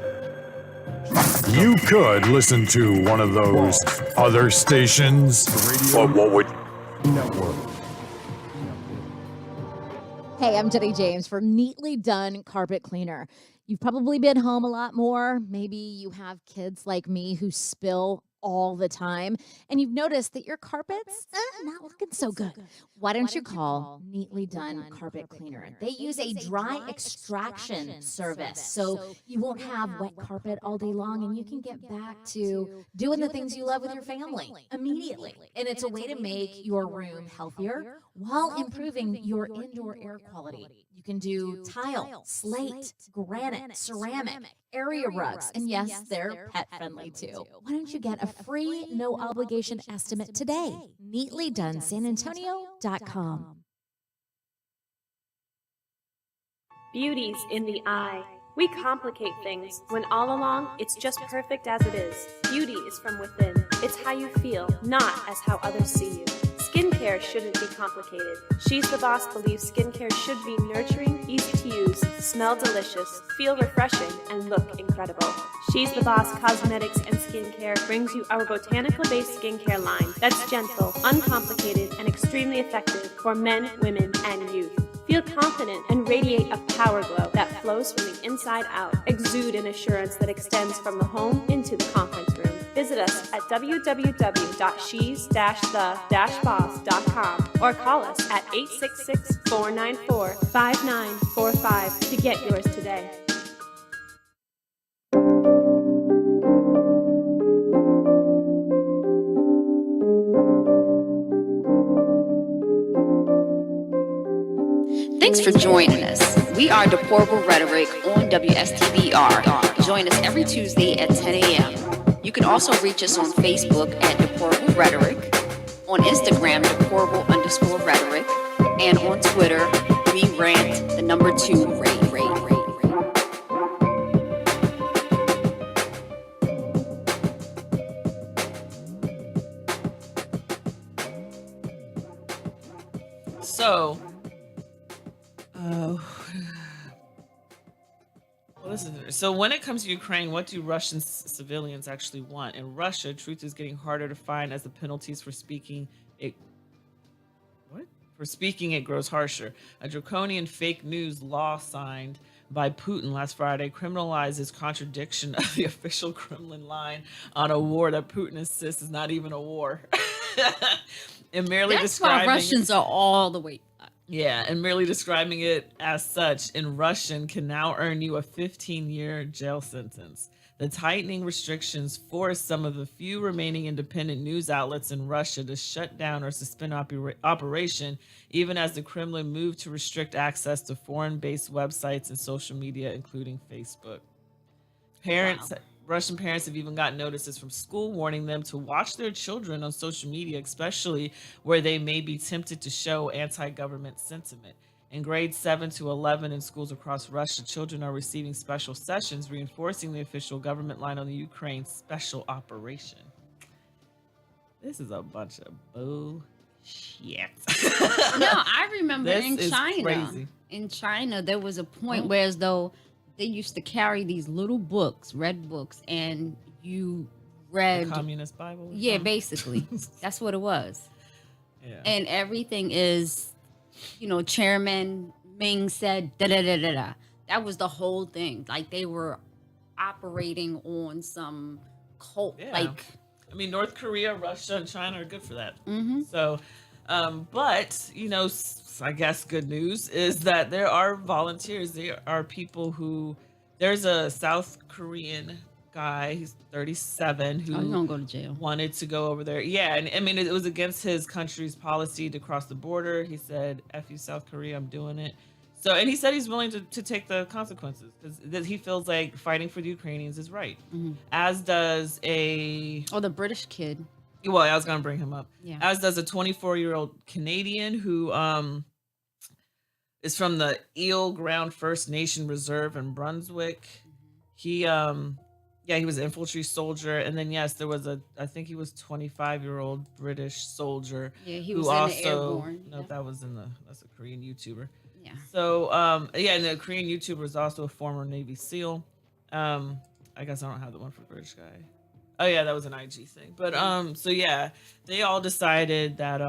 [SPEAKER 2] You could listen to one of those other stations, but what would
[SPEAKER 7] Hey, I'm Jenny James for Neatly Done Carpet Cleaner. You've probably been home a lot more. Maybe you have kids like me who spill all the time, and you've noticed that your carpet's not looking so good. Why don't you call Neatly Done Carpet Cleaner? They use a dry extraction service, so you won't have wet carpet all day long, and you can get back to doing the things you love with your family immediately. And it's a way to make your room healthier while improving your indoor air quality. You can do tile, slate, granite, ceramic, area rugs, and yes, they're pet friendly too. Why don't you get a free, no obligation estimate today? NeatlyDoneSanAntonio.com.
[SPEAKER 5] Beauty's in the eye. We complicate things when all along it's just perfect as it is. Beauty is from within. It's how you feel, not as how others see you. Skincare shouldn't be complicated. She's the Boss believes skincare should be nurturing, easy to use, smell delicious, feel refreshing, and look incredible. She's the Boss Cosmetics and Skincare brings you our botanical-based skincare line that's gentle, uncomplicated, and extremely effective for men, women, and youth. Feel confident and radiate a power glow that flows from the inside out. Exude an assurance that extends from the home into the conference room. Visit us at www.shes-the-boss.com or call us at 866-494-5945 to get yours today.
[SPEAKER 1] Thanks for joining us. We are Deplorable Rhetoric on WSTBR. Join us every Tuesday at 10 a.m. You can also reach us on Facebook at Deplorable Rhetoric, on Instagram, Deplorable_Rhetoric, and on Twitter, we rant the number 2 rate.
[SPEAKER 3] So, so when it comes to Ukraine, what do Russian civilians actually want? In Russia, truth is getting harder to find as the penalties for speaking it grows harsher. A draconian fake news law signed by Putin last Friday criminalizes contradiction of the official Kremlin line on a war that Putin insists is not even a war. And merely
[SPEAKER 4] That's why
[SPEAKER 3] describing
[SPEAKER 4] Russians are all the way.
[SPEAKER 3] Yeah, and merely describing it as such in Russian can now earn you a 15-year jail sentence. The tightening restrictions forced some of the few remaining independent news outlets in Russia to shut down or suspend operation, even as the Kremlin moved to restrict access to foreign-based websites and social media, including Facebook. Russian parents have even gotten notices from school warning them to watch their children on social media, especially where they may be tempted to show anti-government sentiment. In grades 7 to 11 in schools across Russia, children are receiving special sessions reinforcing the official government line on the Ukraine special operation. This is a bunch of bullshit.
[SPEAKER 4] No, I remember
[SPEAKER 3] This
[SPEAKER 4] in
[SPEAKER 3] is
[SPEAKER 4] China.
[SPEAKER 3] crazy.
[SPEAKER 4] In China, there was a point where as though they used to carry these little books, red books, and you read
[SPEAKER 3] Communist Bible? or
[SPEAKER 4] Yeah,
[SPEAKER 3] something?
[SPEAKER 4] basically. That's what it was.
[SPEAKER 3] Yeah.
[SPEAKER 4] And everything is, Chairman Ming said da da da da da. That was the whole thing. Like they were operating on some cult.
[SPEAKER 3] Yeah.
[SPEAKER 4] Like,
[SPEAKER 3] I mean, North Korea, Russia, and China are good for that.
[SPEAKER 4] mhm.
[SPEAKER 3] So, but I guess good news is that there are volunteers. There are people who. There's a South Korean guy. He's 37 who
[SPEAKER 4] Oh, you're gonna go to jail.
[SPEAKER 3] wanted to go over there. Yeah, and I mean, it was against his country's policy to cross the border. He said, "F you, South Korea, I'm doing it." So, and he said he's willing to take the consequences because he feels like fighting for the Ukrainians is right.
[SPEAKER 4] Mhm.
[SPEAKER 3] As does a
[SPEAKER 4] Oh, the British kid.
[SPEAKER 3] well, I was gonna bring him up.
[SPEAKER 4] Yeah.
[SPEAKER 3] As does a 24-year-old Canadian who is from the Eel Ground First Nation Reserve in Brunswick. He he was an infantry soldier, and then yes, there was I think he was 25-year-old British soldier.
[SPEAKER 4] Yeah, he
[SPEAKER 3] who
[SPEAKER 4] was in the
[SPEAKER 3] also
[SPEAKER 4] airborne.
[SPEAKER 3] no,
[SPEAKER 4] Yeah.
[SPEAKER 3] that's a Korean YouTuber.
[SPEAKER 4] Yeah.
[SPEAKER 3] So and the Korean YouTuber is also a former Navy SEAL. I guess I don't have the one for British guy. Oh yeah, that was an IG thing. But so yeah, they all decided that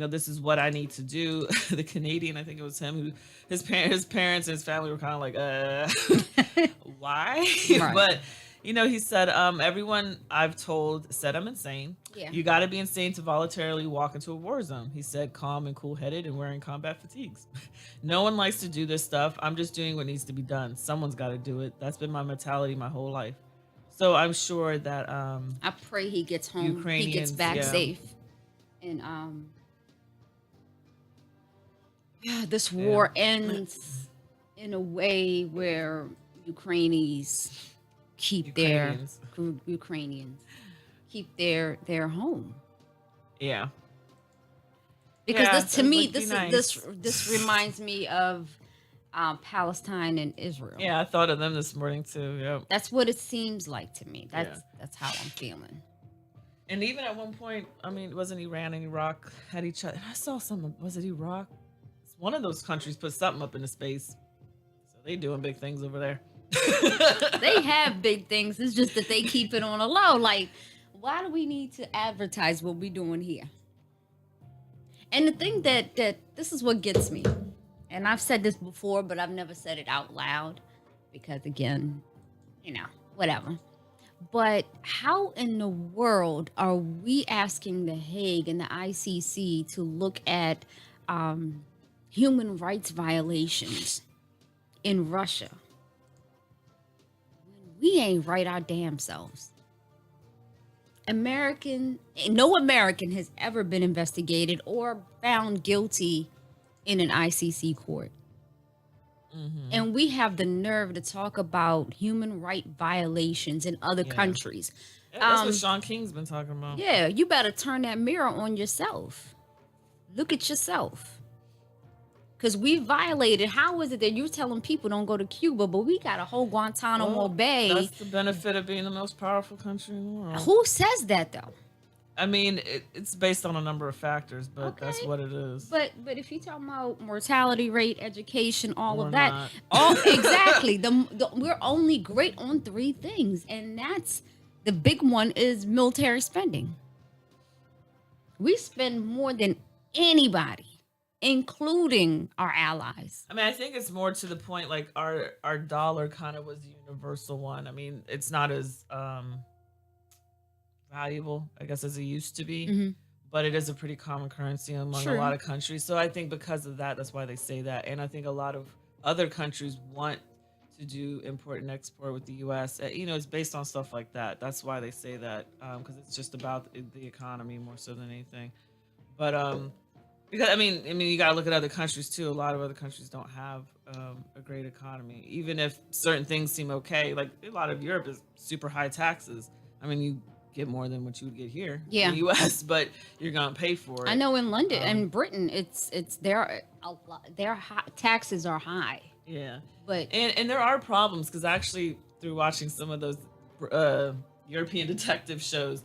[SPEAKER 3] this is what I need to do. The Canadian, I think it was him, who his parents and his family were kind of like, why?
[SPEAKER 4] Right.
[SPEAKER 3] But he said, everyone I've told said I'm insane.
[SPEAKER 4] Yeah.
[SPEAKER 3] You got to be insane to voluntarily walk into a war zone. He said, calm and cool headed and wearing combat fatigues. No one likes to do this stuff. I'm just doing what needs to be done. Someone's got to do it. That's been my mentality my whole life. So I'm sure that
[SPEAKER 4] I pray he gets home. He gets
[SPEAKER 3] Ukrainians,
[SPEAKER 4] back
[SPEAKER 3] yeah.
[SPEAKER 4] safe. And this war ends in a way where Ukrainians keep
[SPEAKER 3] Ukrainians.
[SPEAKER 4] Ukrainians keep their home.
[SPEAKER 3] Yeah.
[SPEAKER 4] Because
[SPEAKER 3] Yeah,
[SPEAKER 4] this, to
[SPEAKER 3] it
[SPEAKER 4] me,
[SPEAKER 3] would be
[SPEAKER 4] this
[SPEAKER 3] nice.
[SPEAKER 4] this reminds me of Palestine and Israel.
[SPEAKER 3] Yeah, I thought of them this morning too. Yep.
[SPEAKER 4] That's what it seems like to me. That's how I'm feeling.
[SPEAKER 3] And even at one point, I mean, wasn't Iran and Iraq had each other? I saw some. Was it Iraq? One of those countries put something up into space, so they doing big things over there.
[SPEAKER 4] They have big things. It's just that they keep it on a low. Like, why do we need to advertise what we're doing here? And the thing that this is what gets me, and I've said this before, but I've never said it out loud because, again, whatever. But how in the world are we asking The Hague and the ICC to look at human rights violations in Russia when we ain't right our damn selves? No American has ever been investigated or found guilty in an ICC court.
[SPEAKER 3] Mm-hmm.
[SPEAKER 4] And we have the nerve to talk about human right violations in other
[SPEAKER 3] Yeah.
[SPEAKER 4] countries.
[SPEAKER 3] Yeah, that's what Sean King's been talking about.
[SPEAKER 4] Yeah, you better turn that mirror on yourself. Look at yourself. Because we violated. How is it that you're telling people don't go to Cuba, but we got a whole Guantanamo
[SPEAKER 3] Well,
[SPEAKER 4] Bay?
[SPEAKER 3] That's the benefit of being the most powerful country in the world.
[SPEAKER 4] Who says that, though?
[SPEAKER 3] I mean, it's based on a number of factors, but that's
[SPEAKER 4] Okay.
[SPEAKER 3] what it is.
[SPEAKER 4] But if you're talking about mortality rate, education, all
[SPEAKER 3] We're
[SPEAKER 4] of that,
[SPEAKER 3] not.
[SPEAKER 4] exactly. We're only great on three things, and that's the big one is military spending. We spend more than anybody, including our allies.
[SPEAKER 3] I mean, I think it's more to the point, like our dollar kind of was the universal one. I mean, it's not as valuable, I guess, as it used to be,
[SPEAKER 4] Mhm.
[SPEAKER 3] but it is a pretty common currency among
[SPEAKER 4] True.
[SPEAKER 3] a lot of countries. So I think because of that, that's why they say that. And I think a lot of other countries want to do import and export with the U.S. It's based on stuff like that. That's why they say that, because it's just about the economy more so than anything. But because I mean, you gotta look at other countries too. A lot of other countries don't have a great economy, even if certain things seem okay. Like a lot of Europe is super high taxes. I mean, you get more than what you would get here
[SPEAKER 4] Yeah.
[SPEAKER 3] in the U.S., but you're gonna pay for it.
[SPEAKER 4] I know in London and Britain, it's their taxes are high,
[SPEAKER 3] Yeah,
[SPEAKER 4] but
[SPEAKER 3] and there are problems because actually through watching some of those European detective shows,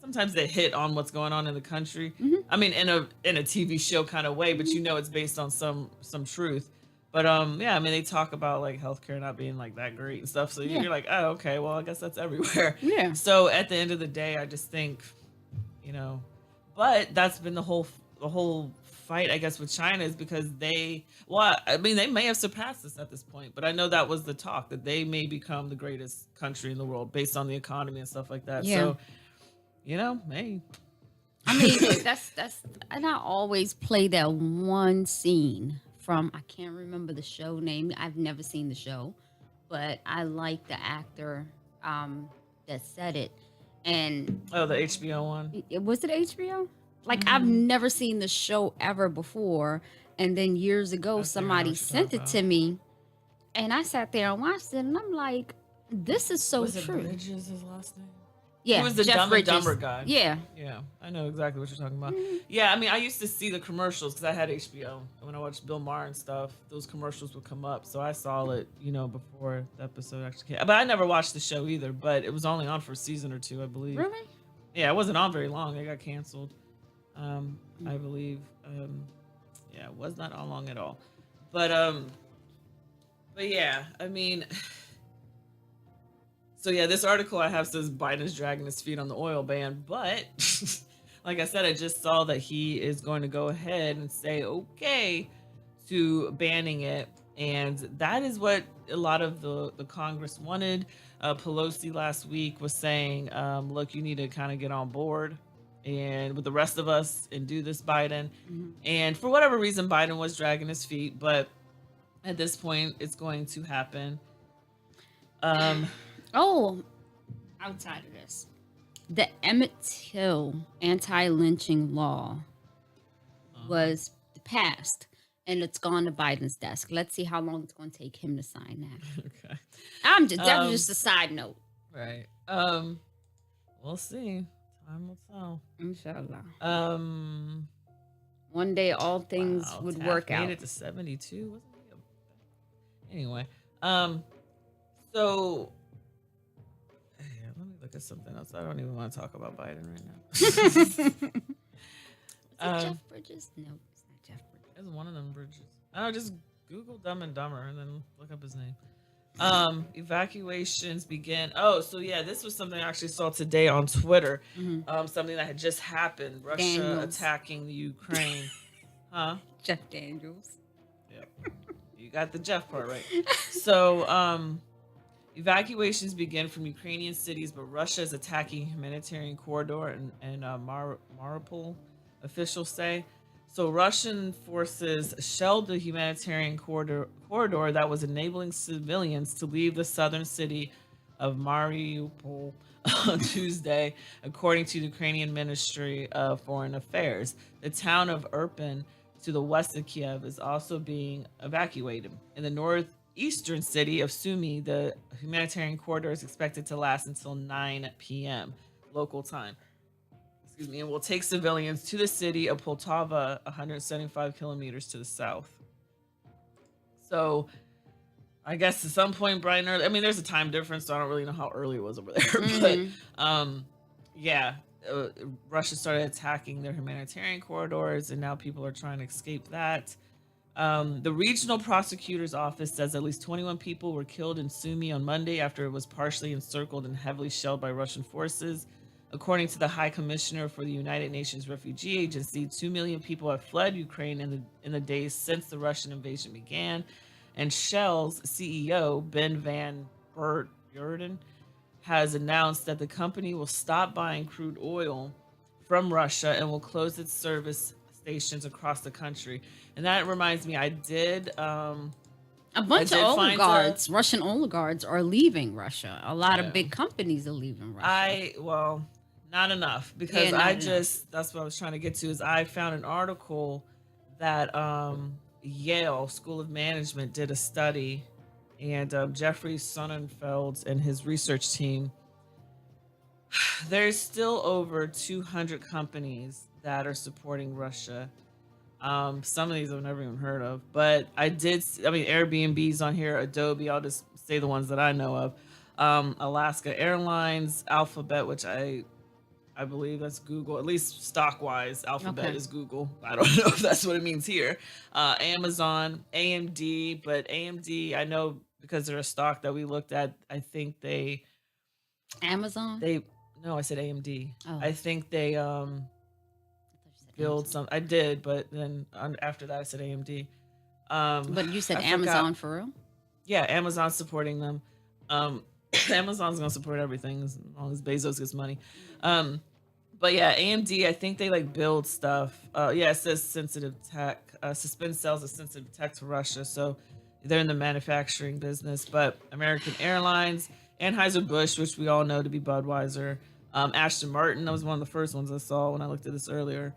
[SPEAKER 3] sometimes they hit on what's going on in the country.
[SPEAKER 4] Mhm.
[SPEAKER 3] I mean, in a TV show kind of way, but it's based on some truth. But yeah, I mean, they talk about like healthcare not being like that great and stuff. So
[SPEAKER 4] Yeah.
[SPEAKER 3] you're like, oh, okay, well, I guess that's everywhere.
[SPEAKER 4] Yeah.
[SPEAKER 3] So at the end of the day, I just think, but that's been the whole fight, I guess, with China is because they may have surpassed us at this point, but I know that was the talk that they may become the greatest country in the world based on the economy and stuff like that.
[SPEAKER 4] Yeah.
[SPEAKER 3] So, hey.
[SPEAKER 4] I mean, that's and I always play that one scene from, I can't remember the show name. I've never seen the show, but I like the actor that said it. And
[SPEAKER 3] Oh, the HBO one.
[SPEAKER 4] was it HBO? Like, I've never seen the show ever before. And then years ago,
[SPEAKER 3] I think I know
[SPEAKER 4] somebody
[SPEAKER 3] what you're
[SPEAKER 4] sent
[SPEAKER 3] talking
[SPEAKER 4] it to me, and I sat there and watched it, and I'm like, this is so
[SPEAKER 3] Was it
[SPEAKER 4] true.
[SPEAKER 3] Bridges, his last name?
[SPEAKER 4] Yeah,
[SPEAKER 3] He was the
[SPEAKER 4] Jeff
[SPEAKER 3] Dumb and
[SPEAKER 4] Bridges.
[SPEAKER 3] Dumber guy.
[SPEAKER 4] Yeah.
[SPEAKER 3] Yeah, I know exactly what you're talking about. Yeah, I mean, I used to see the commercials because I had HBO. And when I watched Bill Maher and stuff, those commercials would come up. So I saw it, before the episode actually came. But I never watched the show either. But it was only on for a season or two, I believe.
[SPEAKER 4] Really?
[SPEAKER 3] Yeah, it wasn't on very long. It got canceled, I believe. Yeah, it was not on long at all. But yeah, I mean. So yeah, this article I have says Biden's dragging his feet on the oil ban, but like I said, I just saw that he is going to go ahead and say okay to banning it, and that is what a lot of the Congress wanted. Pelosi last week was saying, look, you need to kind of get on board and with the rest of us and do this, Biden. And for whatever reason, Biden was dragging his feet, but at this point, it's going to happen.
[SPEAKER 4] Oh, outside of this, the Emmett Till anti-lynching law was passed, and it's gone to Biden's desk. Let's see how long it's going to take him to sign that.
[SPEAKER 3] Okay.
[SPEAKER 4] That was just a side note.
[SPEAKER 3] Right. We'll see. Time will tell.
[SPEAKER 4] Inshallah. One day all things would
[SPEAKER 3] Taft
[SPEAKER 4] work
[SPEAKER 3] made
[SPEAKER 4] out.
[SPEAKER 3] it to 72. Wasn't he anyway, so let me look at something else. I don't even want to talk about Biden right now.
[SPEAKER 4] Is it Jeff Bridges? No, it's not Jeff Bridges.
[SPEAKER 3] It's one of them Bridges. I just Google Dumb and Dumber and then look up his name. Evacuations begin. Oh, so yeah, this was something I actually saw today on Twitter. Something that had just happened. Russia
[SPEAKER 4] Daniels.
[SPEAKER 3] attacking the Ukraine. Huh?
[SPEAKER 4] Jeff Daniels.
[SPEAKER 3] Yep. You got the Jeff part right. So, evacuations begin from Ukrainian cities, but Russia is attacking humanitarian corridor and Mariupol, officials say. So Russian forces shelled the humanitarian corridor that was enabling civilians to leave the southern city of Mariupol on Tuesday, according to the Ukrainian Ministry of Foreign Affairs. The town of Irpin, to the west of Kiev, is also being evacuated. In the northeastern city of Sumy, the humanitarian corridor is expected to last until 9 p.m. local time. And will take civilians to the city of Poltava, 175 kilometers to the south. So, I guess at some point, bright and early. I mean, there's a time difference, so I don't really know how early it was over there. But Russia started attacking their humanitarian corridors, and now people are trying to escape that. The regional prosecutor's office says at least 21 people were killed in Sumy on Monday after it was partially encircled and heavily shelled by Russian forces. According to the High Commissioner for the United Nations Refugee Agency, 2 million people have fled Ukraine in the days since the Russian invasion began. And Shell's CEO, Ben Van Beurden, has announced that the company will stop buying crude oil from Russia and will close its service stations across the country. And that reminds me, I did...
[SPEAKER 4] A bunch of oligarchs, Russian oligarchs, are leaving Russia. A lot of big companies are leaving Russia.
[SPEAKER 3] Not enough, because that's what I was trying to get to, is I found an article that Yale School of Management did a study, and Jeffrey Sonnenfeld and his research team, there's still over 200 companies that are supporting Russia. Some of these I've never even heard of, but Airbnb's on here, Adobe, I'll just say the ones that I know of. Alaska Airlines, Alphabet, which I believe that's Google, at least stock-wise. Alphabet is Google. I don't know if that's what it means here. Amazon, AMD, but AMD, I know because they're a stock that we looked at. I think
[SPEAKER 4] Amazon?
[SPEAKER 3] No, I said AMD.
[SPEAKER 4] Oh.
[SPEAKER 3] I think they build some. I did, but then after that I said AMD.
[SPEAKER 4] But you said Amazon for real?
[SPEAKER 3] Yeah, Amazon's supporting them. Amazon's gonna support everything as long as Bezos gets money. But yeah, AMD, I think they build stuff. It says sensitive tech, suspend sales of sensitive tech to Russia. So they're in the manufacturing business. But American Airlines, Anheuser-Busch, which we all know to be Budweiser, Aston Martin, that was one of the first ones I saw when I looked at this earlier.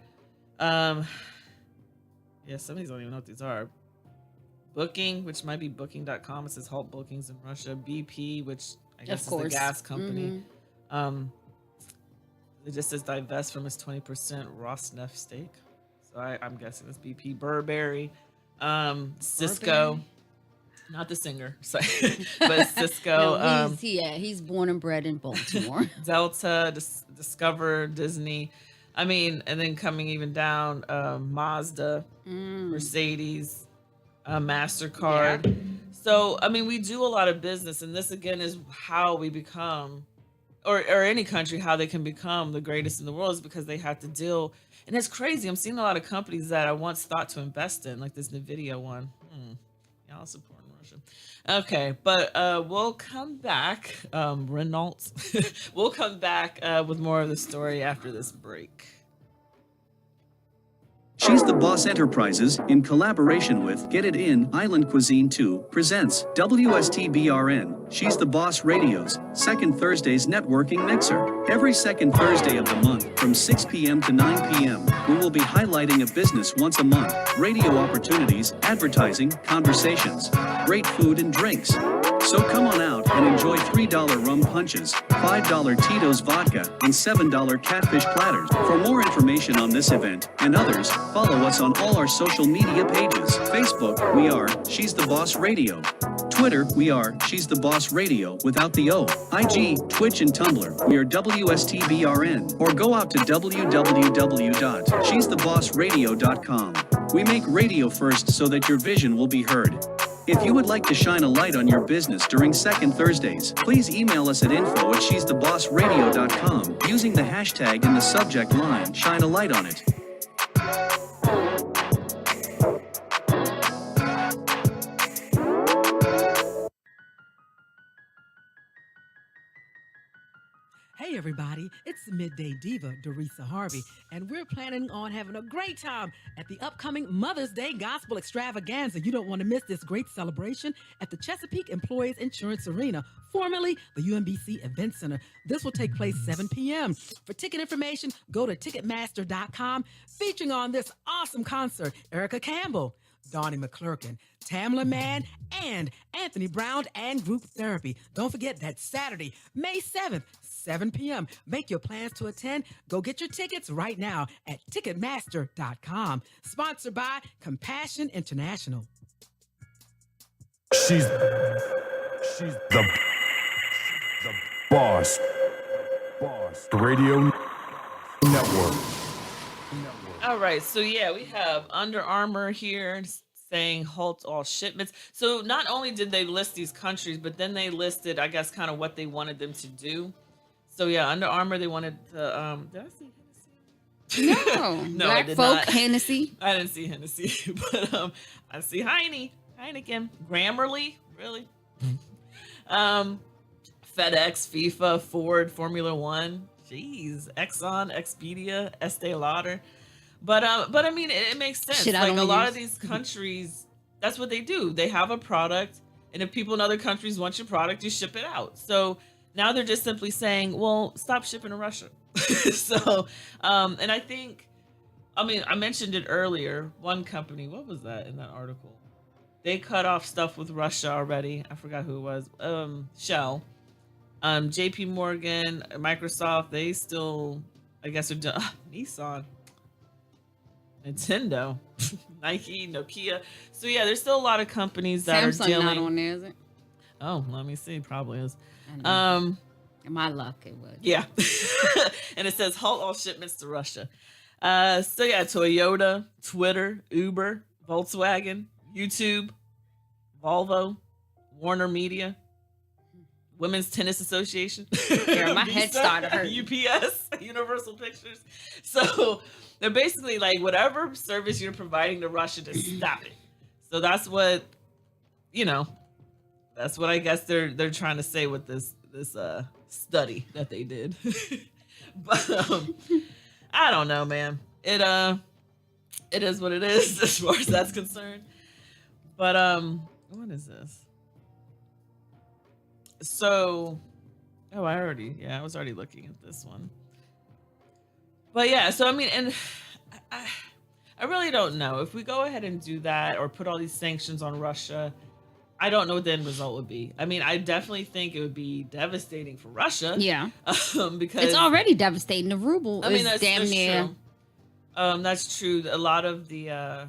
[SPEAKER 3] Some of these I don't even know what these are. Booking, which might be booking.com. It says halt bookings in Russia. BP, which I guess is the gas company. It just says divest from its 20% Rosneft stake. So I'm guessing it's BP. Burberry, Cisco, not the singer, sorry, but Cisco,
[SPEAKER 4] No, he's he's born and bred in Baltimore.
[SPEAKER 3] Delta, Discover, Disney. I mean, and then coming even down, Mazda, Mercedes, MasterCard. Yeah. So, I mean, we do a lot of business, and this again is how we become, or any country, how they can become the greatest in the world is because they have to deal. And it's crazy. I'm seeing a lot of companies that I once thought to invest in, like this NVIDIA one. Y'all supporting Russia. Okay, but we'll come back, Renault. We'll come back with more of the story after this break.
[SPEAKER 8] She's the Boss Enterprises, in collaboration with Get It In Island Cuisine 2, presents WSTBRN, She's the Boss Radio's second Thursday's networking mixer. Every second Thursday of the month, from 6 p.m. to 9 p.m., we will be highlighting a business once a month, radio opportunities, advertising, conversations, great food and drinks. So come on out and enjoy $3 rum punches, $5 Tito's vodka, and $7 catfish platters. For more information on this event and others, follow us on all our social media pages. Facebook, we are She's the Boss Radio. Twitter, we are She's the Boss Radio without the O. IG, Twitch, and Tumblr, we are WSTBRN. Or go out to www.she'sthebossradio.com. We make radio first so that your vision will be heard. If you would like to shine a light on your business during Second Thursdays, please email us at info@she'sthebossradio.com using the hashtag in the subject line, shine a light on it.
[SPEAKER 9] Hey everybody, it's the Midday Diva, Dorisa Harvey, and we're planning on having a great time at the upcoming Mother's Day Gospel Extravaganza. You don't want to miss this great celebration at the Chesapeake Employees Insurance Arena, formerly the UMBC Event Center. This will take place 7 p.m. For ticket information, go to Ticketmaster.com, featuring on this awesome concert, Erica Campbell, Donnie McClurkin, Tamla Mann, and Anthony Brown and Group Therapy. Don't forget that Saturday, May 7th, 7 p.m. Make your plans to attend. Go get your tickets right now at Ticketmaster.com. Sponsored by Compassion International.
[SPEAKER 2] She's the boss. Radio Network.
[SPEAKER 3] All right, so yeah, we have Under Armour here saying halt all shipments. So not only did they list these countries, but then they listed, I guess, kind of what they wanted them to do. So yeah, Under Armour, they wanted to, did I see Hennessy?
[SPEAKER 4] No,
[SPEAKER 3] No,
[SPEAKER 4] Black folk
[SPEAKER 3] not.
[SPEAKER 4] Hennessy.
[SPEAKER 3] I didn't see Hennessy, but I see Heineken, Grammarly, really? FedEx, FIFA, Ford, Formula One, jeez, Exxon, Expedia, Estee Lauder. But I mean, it makes sense.
[SPEAKER 4] Shit,
[SPEAKER 3] like a lot of these countries, that's what they do. They have a product, and if people in other countries want your product, you ship it out. So now they're just simply saying, well, stop shipping to Russia. So, and I think, I mean, I mentioned it earlier. One company, what was that in that article? They cut off stuff with Russia already. I forgot who it was. Shell, JP Morgan, Microsoft. They still, I guess, are done. Nissan, Nintendo, Nike, Nokia. So yeah, there's still a lot of companies that
[SPEAKER 4] Samsung
[SPEAKER 3] are dealing.
[SPEAKER 4] not on there, is it?
[SPEAKER 3] Oh, let me see. Probably is.
[SPEAKER 4] In my luck, it would.
[SPEAKER 3] Yeah. And it says halt all shipments to Russia. So yeah, Toyota, Twitter, Uber, Volkswagen, YouTube, Volvo, Warner Media, Women's Tennis Association.
[SPEAKER 4] Yeah, my head started hurting.
[SPEAKER 3] UPS, Universal Pictures. So they're basically like, whatever service you're providing to Russia, to stop it. So that's what, that's what I guess they're trying to say with this study that they did. But I don't know, man. It is what it is as far as that's concerned. But what is this? So, I was already looking at this one. But yeah, so I mean, and I really don't know if we go ahead and do that or put all these sanctions on Russia. I don't know what the end result would be. I mean, I definitely think it would be devastating for Russia.
[SPEAKER 4] Yeah.
[SPEAKER 3] Because
[SPEAKER 4] It's already devastating. The ruble
[SPEAKER 3] I mean,
[SPEAKER 4] is
[SPEAKER 3] that's
[SPEAKER 4] damn near.
[SPEAKER 3] true. That's true. A lot of the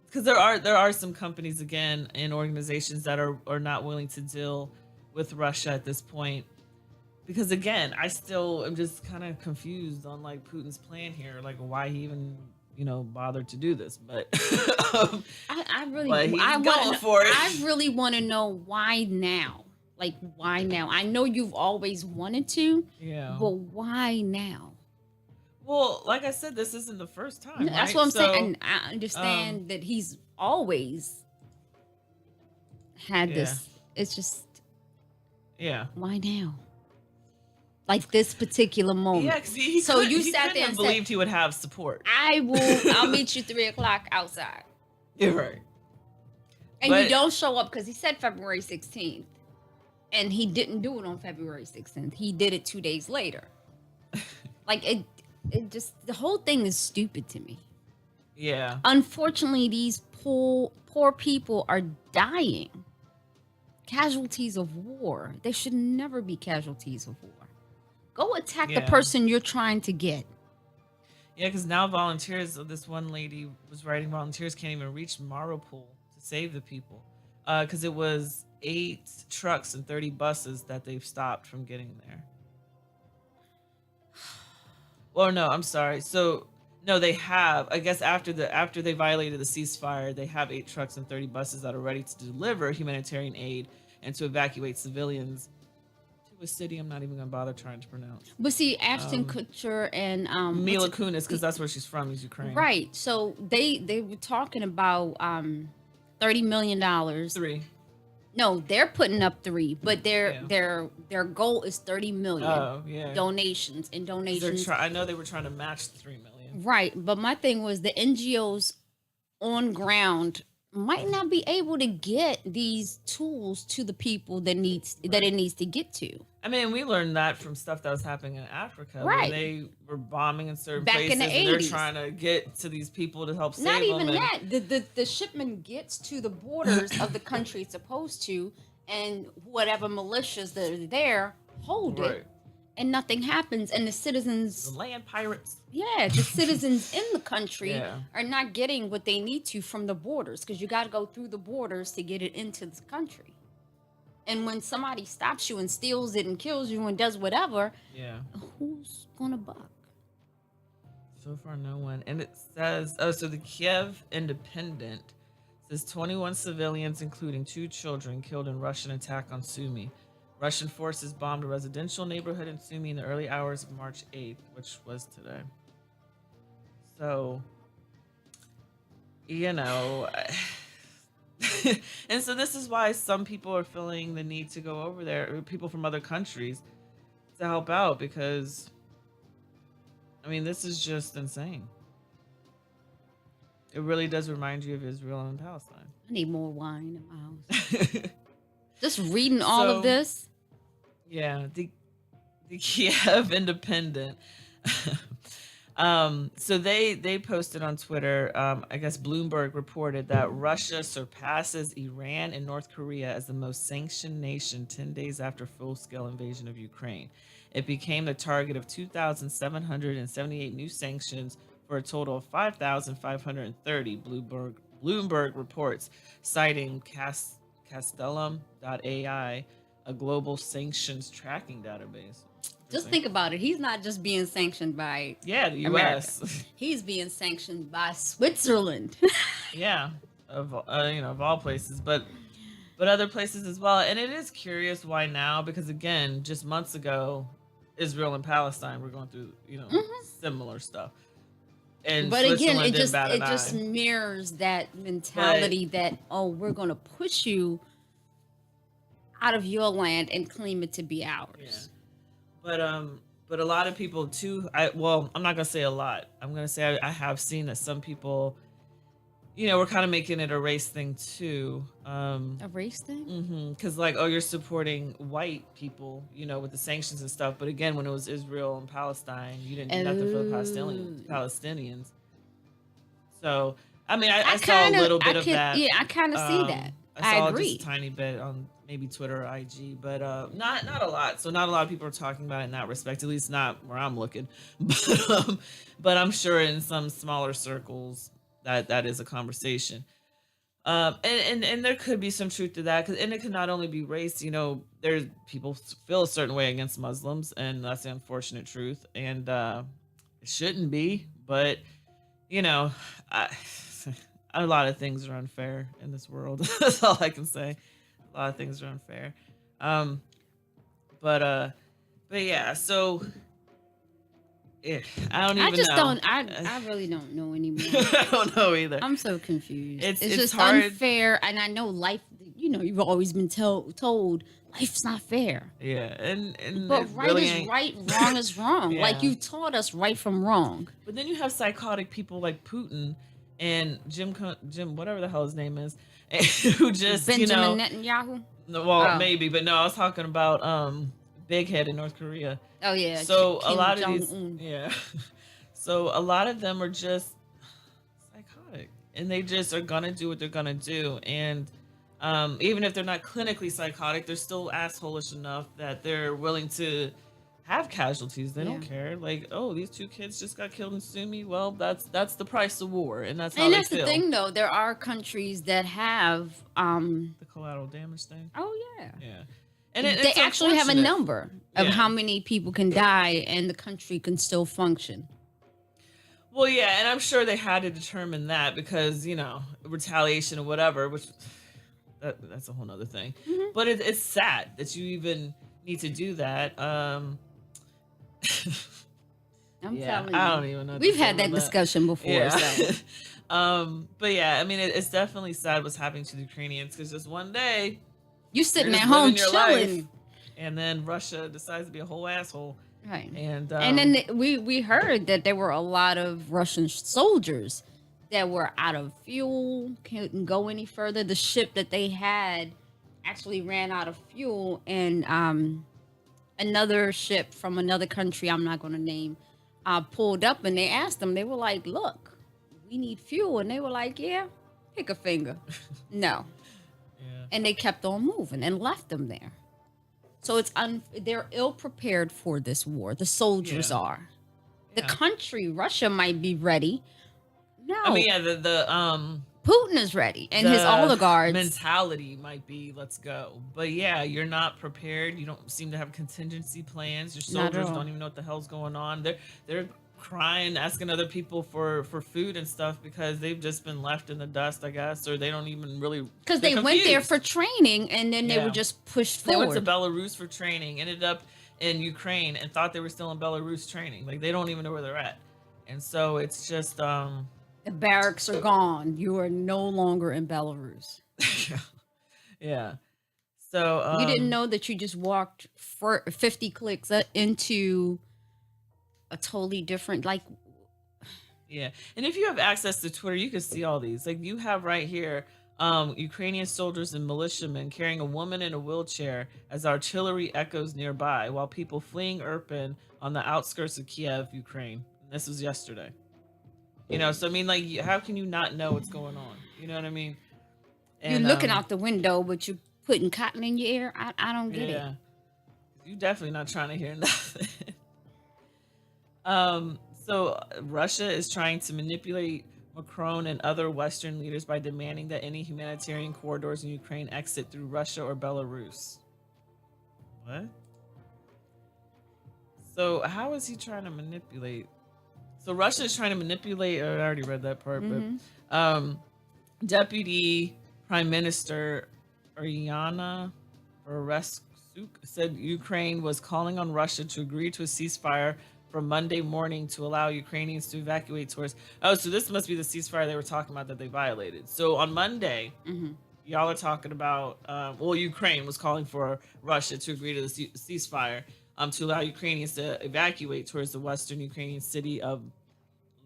[SPEAKER 3] because there are some companies again and organizations that are not willing to deal with Russia at this point. Because again, I still am just kind of confused on like Putin's plan here, like why he even bothered to do this. But
[SPEAKER 4] I really,
[SPEAKER 3] but he's
[SPEAKER 4] I
[SPEAKER 3] going
[SPEAKER 4] want,
[SPEAKER 3] for it.
[SPEAKER 4] I really want to know why now. Like why now? I know you've always wanted to,
[SPEAKER 3] Yeah.
[SPEAKER 4] but why now?
[SPEAKER 3] Well, like I said, this isn't the first time.
[SPEAKER 4] That's
[SPEAKER 3] right?
[SPEAKER 4] what I'm
[SPEAKER 3] So,
[SPEAKER 4] saying. And I understand that he's always had this. It's just
[SPEAKER 3] Yeah.
[SPEAKER 4] why now? Like this particular moment.
[SPEAKER 3] Yeah, because he
[SPEAKER 4] So you
[SPEAKER 3] he
[SPEAKER 4] sat
[SPEAKER 3] couldn't
[SPEAKER 4] there
[SPEAKER 3] have
[SPEAKER 4] and
[SPEAKER 3] believed
[SPEAKER 4] said,
[SPEAKER 3] he would have support.
[SPEAKER 4] I'll meet you 3:00 outside.
[SPEAKER 3] You're right.
[SPEAKER 4] And
[SPEAKER 3] But-
[SPEAKER 4] you don't show up because he said February 16th. And he didn't do it on February 16th. He did it 2 days later. Like it just, the whole thing is stupid to me.
[SPEAKER 3] Yeah.
[SPEAKER 4] Unfortunately, these poor people are dying. Casualties of war. They should never be casualties of war. Go attack the
[SPEAKER 3] Yeah.
[SPEAKER 4] person you're trying to get.
[SPEAKER 3] Yeah, because now volunteers, this one lady was writing, volunteers can't even reach Mariupol to save the people. Because it was 8 trucks and 30 buses that they've stopped from getting there. Well, no, I'm sorry. So, no, they have. I guess after they violated the ceasefire, they have 8 trucks and 30 buses that are ready to deliver humanitarian aid and to evacuate civilians to a city I'm not even going to bother trying to pronounce.
[SPEAKER 4] But see, Ashton Kutcher and
[SPEAKER 3] Mila Kunis, because that's where she's from, is Ukraine.
[SPEAKER 4] right. So they were talking about $30 million.
[SPEAKER 3] 3.
[SPEAKER 4] No, they're putting up 3, but
[SPEAKER 3] Yeah.
[SPEAKER 4] their goal is 30 million
[SPEAKER 3] Oh, yeah.
[SPEAKER 4] donations and donations.
[SPEAKER 3] I know they were trying to match 3 million.
[SPEAKER 4] Right, but my thing was the NGOs on ground might not be able to get these tools to the people that it needs to get to.
[SPEAKER 3] I mean, we learned that from stuff that was happening in Africa. Where
[SPEAKER 4] Right.
[SPEAKER 3] they were bombing in certain
[SPEAKER 4] Back
[SPEAKER 3] places
[SPEAKER 4] in the
[SPEAKER 3] and they're
[SPEAKER 4] 80s.
[SPEAKER 3] trying to get to these people to help save
[SPEAKER 4] Not
[SPEAKER 3] them.
[SPEAKER 4] even
[SPEAKER 3] and-
[SPEAKER 4] that. The shipment gets to the borders of the country it's supposed to, and whatever militias that are there hold
[SPEAKER 3] Right.
[SPEAKER 4] it, and nothing happens, and the citizens.
[SPEAKER 3] The land pirates.
[SPEAKER 4] Yeah, the citizens in the country
[SPEAKER 3] Yeah.
[SPEAKER 4] are not getting what they need to from the borders, because you got to go through the borders to get it into the country. And when somebody stops you and steals it and kills you and does whatever,
[SPEAKER 3] Yeah.
[SPEAKER 4] who's gonna buck?
[SPEAKER 3] So far, no one. And it says, so the Kiev Independent says 21 civilians, including 2 children, killed in Russian attack on Sumy. Russian forces bombed a residential neighborhood in Sumy in the early hours of March 8th, which was today. So, and so this is why some people are feeling the need to go over there, or people from other countries, to help out, because I mean, this is just insane. It really does remind you of Israel and Palestine.
[SPEAKER 4] I need more wine in my house. Just reading all of this.
[SPEAKER 3] Yeah, the Kiev Independent. So they posted on Twitter. I guess Bloomberg reported that Russia surpasses Iran and North Korea as the most sanctioned nation 10 days after full-scale invasion of Ukraine. It became the target of 2,778 new sanctions for a total of 5,530. Bloomberg reports, citing Castellum.ai, a global sanctions tracking database.
[SPEAKER 4] Just think about it. He's not just being sanctioned by
[SPEAKER 3] the
[SPEAKER 4] America.
[SPEAKER 3] U.S.
[SPEAKER 4] He's being sanctioned by Switzerland.
[SPEAKER 3] Yeah, of all places, but other places as well. And it is curious why now, because again, just months ago, Israel and Palestine were going through similar stuff. And
[SPEAKER 4] but again,
[SPEAKER 3] Switzerland didn't bat
[SPEAKER 4] it
[SPEAKER 3] an
[SPEAKER 4] just
[SPEAKER 3] eye.
[SPEAKER 4] mirrors that mentality that, oh, we're going to push you out of your land and claim it to be ours.
[SPEAKER 3] Yeah. But a lot of people too. I'm not gonna say a lot. I'm gonna say I have seen that some people, we're kind of making it a race thing too.
[SPEAKER 4] A race thing?
[SPEAKER 3] Because like, oh, you're supporting white people, with the sanctions and stuff. But again, when it was Israel and Palestine, you didn't do nothing for the Palestinians. So I mean, I saw a little bit of that.
[SPEAKER 4] Yeah, I kind of see that.
[SPEAKER 3] I
[SPEAKER 4] I
[SPEAKER 3] saw
[SPEAKER 4] agree.
[SPEAKER 3] just a tiny bit on maybe Twitter or IG, but not a lot. So not a lot of people are talking about it in that respect, at least not where I'm looking. But I'm sure in some smaller circles that is a conversation. And there could be some truth to that, and it could not only be race. There's people feel a certain way against Muslims, and that's the unfortunate truth. And it shouldn't be, but you know, I, a lot of things are unfair in this world. That's all I can say. A lot of things are unfair. Um, but yeah. So I don't
[SPEAKER 4] I
[SPEAKER 3] even
[SPEAKER 4] just
[SPEAKER 3] know.
[SPEAKER 4] don't. I really don't know anymore.
[SPEAKER 3] I don't know either.
[SPEAKER 4] I'm so confused. It's
[SPEAKER 3] It's
[SPEAKER 4] just
[SPEAKER 3] hard.
[SPEAKER 4] unfair, and I know life. You've always been told life's not fair.
[SPEAKER 3] Yeah, and
[SPEAKER 4] But
[SPEAKER 3] it
[SPEAKER 4] right
[SPEAKER 3] really
[SPEAKER 4] is
[SPEAKER 3] ain't.
[SPEAKER 4] right, wrong is wrong. Like
[SPEAKER 3] Yeah.
[SPEAKER 4] you taught us right from wrong.
[SPEAKER 3] But then you have psychotic people like Putin and Jim, whatever the hell his name is, who just
[SPEAKER 4] Benjamin Netanyahu.
[SPEAKER 3] well,
[SPEAKER 4] Oh.
[SPEAKER 3] maybe, but no, I was talking about Big Head in North Korea.
[SPEAKER 4] Oh yeah.
[SPEAKER 3] So a
[SPEAKER 4] Kim
[SPEAKER 3] lot of these,
[SPEAKER 4] Jong-un.
[SPEAKER 3] yeah. So a lot of them are just psychotic, and they just are gonna do what they're gonna do, and even if they're not clinically psychotic, they're still assholish enough that they're willing to have casualties. They don't
[SPEAKER 4] Yeah.
[SPEAKER 3] care. Like, oh, these two kids just got killed in Sumi. Well, that's the price of war, and that's how
[SPEAKER 4] And
[SPEAKER 3] they
[SPEAKER 4] that's
[SPEAKER 3] feel.
[SPEAKER 4] the thing, though. There are countries that have.
[SPEAKER 3] The collateral damage thing.
[SPEAKER 4] Oh yeah.
[SPEAKER 3] Yeah, and
[SPEAKER 4] They
[SPEAKER 3] it's
[SPEAKER 4] actually have a
[SPEAKER 3] unfortunate.
[SPEAKER 4] number of
[SPEAKER 3] Yeah.
[SPEAKER 4] how many people can die, and the country can still function.
[SPEAKER 3] Well, yeah, and I'm sure they had to determine that because retaliation or whatever, which that's a whole nother thing.
[SPEAKER 4] Mhm.
[SPEAKER 3] But it's sad that you even need to do that.
[SPEAKER 4] I'm
[SPEAKER 3] Yeah,
[SPEAKER 4] telling you.
[SPEAKER 3] I don't even know what to
[SPEAKER 4] We've
[SPEAKER 3] say
[SPEAKER 4] had that
[SPEAKER 3] about
[SPEAKER 4] discussion before.
[SPEAKER 3] Yeah.
[SPEAKER 4] So.
[SPEAKER 3] But yeah, I mean, it's definitely sad what's happening to the Ukrainians because just one day
[SPEAKER 4] You sitting
[SPEAKER 3] you're
[SPEAKER 4] at
[SPEAKER 3] just
[SPEAKER 4] home
[SPEAKER 3] living your life,
[SPEAKER 4] chilling.
[SPEAKER 3] and then Russia decides to be a whole asshole.
[SPEAKER 4] Right.
[SPEAKER 3] And
[SPEAKER 4] Then we heard that there were a lot of Russian soldiers that were out of fuel, couldn't go any further. The ship that they had actually ran out of fuel, and another ship from another country, I'm not going to name, pulled up, and they asked them. They were like, "Look, we need fuel," and they were like, "Yeah, pick a finger." No.
[SPEAKER 3] Yeah.
[SPEAKER 4] And they kept on moving and left them there. So they're ill prepared for this war. The soldiers
[SPEAKER 3] Yeah.
[SPEAKER 4] are. The
[SPEAKER 3] Yeah.
[SPEAKER 4] country, Russia, might be ready. No,
[SPEAKER 3] I mean, yeah, the
[SPEAKER 4] Putin is ready, and his
[SPEAKER 3] the
[SPEAKER 4] oligarchs.
[SPEAKER 3] mentality might be let's go, but yeah, you're not prepared. You don't seem to have contingency plans. Your
[SPEAKER 4] Not at
[SPEAKER 3] soldiers
[SPEAKER 4] all.
[SPEAKER 3] don't even know what the hell's going on. They're crying, asking other people for food and stuff because they've just been left in the dust, I guess, or they don't even really
[SPEAKER 4] Because
[SPEAKER 3] they're
[SPEAKER 4] they went there
[SPEAKER 3] confused.
[SPEAKER 4] for training, and then they
[SPEAKER 3] Yeah.
[SPEAKER 4] were just pushed
[SPEAKER 3] They went
[SPEAKER 4] forward.
[SPEAKER 3] to Belarus for training, ended up in Ukraine, and thought they were still in Belarus training. Like they don't even know where they're at, and so it's just
[SPEAKER 4] The barracks are gone. You are no longer in Belarus.
[SPEAKER 3] yeah. So
[SPEAKER 4] You didn't know that you just walked for 50 clicks into a totally different, like,
[SPEAKER 3] Yeah. And if you have access to Twitter, you can see all these. Like you have right here, Ukrainian soldiers and militiamen carrying a woman in a wheelchair as artillery echoes nearby while people fleeing Irpin on the outskirts of Kiev, Ukraine. And this was yesterday. So I mean, like, how can you not know what's going on? You know what I mean?
[SPEAKER 4] you're looking out the window, but you're putting cotton in your ear. I don't get it.
[SPEAKER 3] Yeah. You definitely not trying to hear nothing. So Russia is trying to manipulate Macron and other Western leaders by demanding that any humanitarian corridors in Ukraine exit through Russia or Belarus. What? So how is he trying to manipulate? So Russia is trying to manipulate. I already read that part, but Deputy Prime Minister Uryana Vereshchuk said Ukraine was calling on Russia to agree to a ceasefire from Monday morning to allow Ukrainians to evacuate towards. Oh, so this must be the ceasefire they were talking about that they violated. So on Monday, y'all are talking about. Ukraine was calling for Russia to agree to the ceasefire to allow Ukrainians to evacuate towards the western Ukrainian city of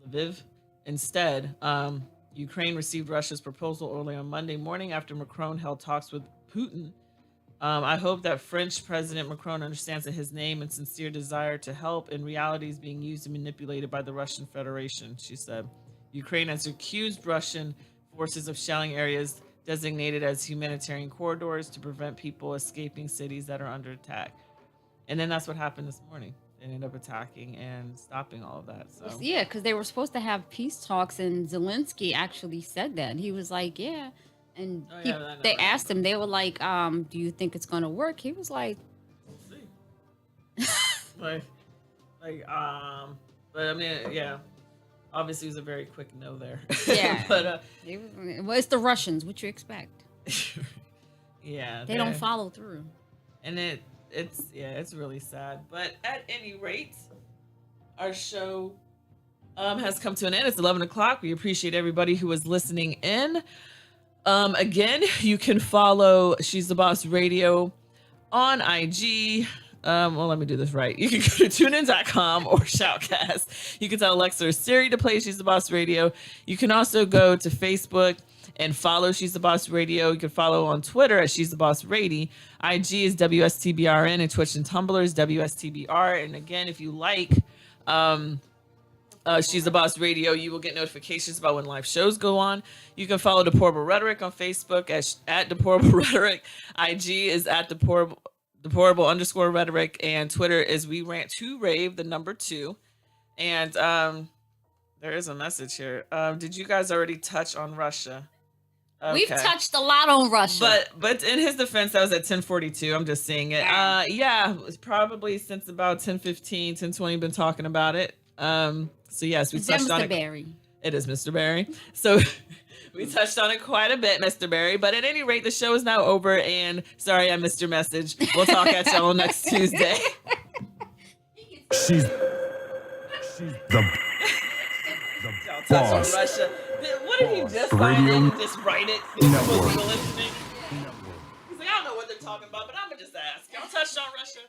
[SPEAKER 3] Lviv. Instead, Ukraine received Russia's proposal early on Monday morning after Macron held talks with Putin. I hope that French President Macron understands that his name and sincere desire to help in reality is being used and manipulated by the Russian Federation, she said. Ukraine has accused Russian forces of shelling areas designated as humanitarian corridors to prevent people escaping cities that are under attack. And then that's what happened this morning. They ended up attacking and stopping all of that. So
[SPEAKER 4] Yeah, because they were supposed to have peace talks, and Zelensky actually said that. He was like, yeah. And
[SPEAKER 3] Oh, yeah, that
[SPEAKER 4] they
[SPEAKER 3] never
[SPEAKER 4] asked him, they were like, do you think it's going to work? He was like,
[SPEAKER 3] we'll see. But I mean, yeah. Obviously, it was a very quick no there.
[SPEAKER 4] yeah.
[SPEAKER 3] But
[SPEAKER 4] well, it's the Russians. What you expect?
[SPEAKER 3] yeah,
[SPEAKER 4] They don't follow through.
[SPEAKER 3] And it's really sad. But at any rate, our show has come to an end. It's 11 o'clock. We appreciate everybody who was listening in. Again, you can follow She's the Boss Radio on IG. Well, let me do this right. You can go to tunein.com or Shoutcast. You can tell Alexa or Siri to play She's the Boss Radio. You can also go to Facebook and follow She's the Boss Radio. You can follow on Twitter at She's the Boss Radio. IG is WSTBRN, and Twitch and Tumblr is WSTBR. And again, if you like She's the Boss Radio, you will get notifications about when live shows go on. You can follow Deplorable Rhetoric on Facebook at Deplorable Rhetoric. IG is at Deplorable_Rhetoric, and Twitter is We Rant to Rave, the number 2. And there is a message here. Did you guys already touch on Russia? Okay.
[SPEAKER 4] We've touched a lot on Russia.
[SPEAKER 3] But in his defense, that was at 10:42. I'm just seeing it. Yeah, it's probably since about 10:15, 10:20 been talking about it. So yes, we touched on it.
[SPEAKER 4] Barry.
[SPEAKER 3] It is Mr. Barry. So we touched on it quite a bit, Mr. Barry. But at any rate, the show is now over. And sorry, I missed your message. We'll talk at y'all next Tuesday.
[SPEAKER 2] She's the
[SPEAKER 3] Touch on
[SPEAKER 2] boss.
[SPEAKER 3] Russia. What did he just
[SPEAKER 2] Radio
[SPEAKER 3] write it? Just write it.
[SPEAKER 2] Network.
[SPEAKER 3] He's like, I don't know what they're talking about, but I'm gonna just ask. Y'all touched on Russia?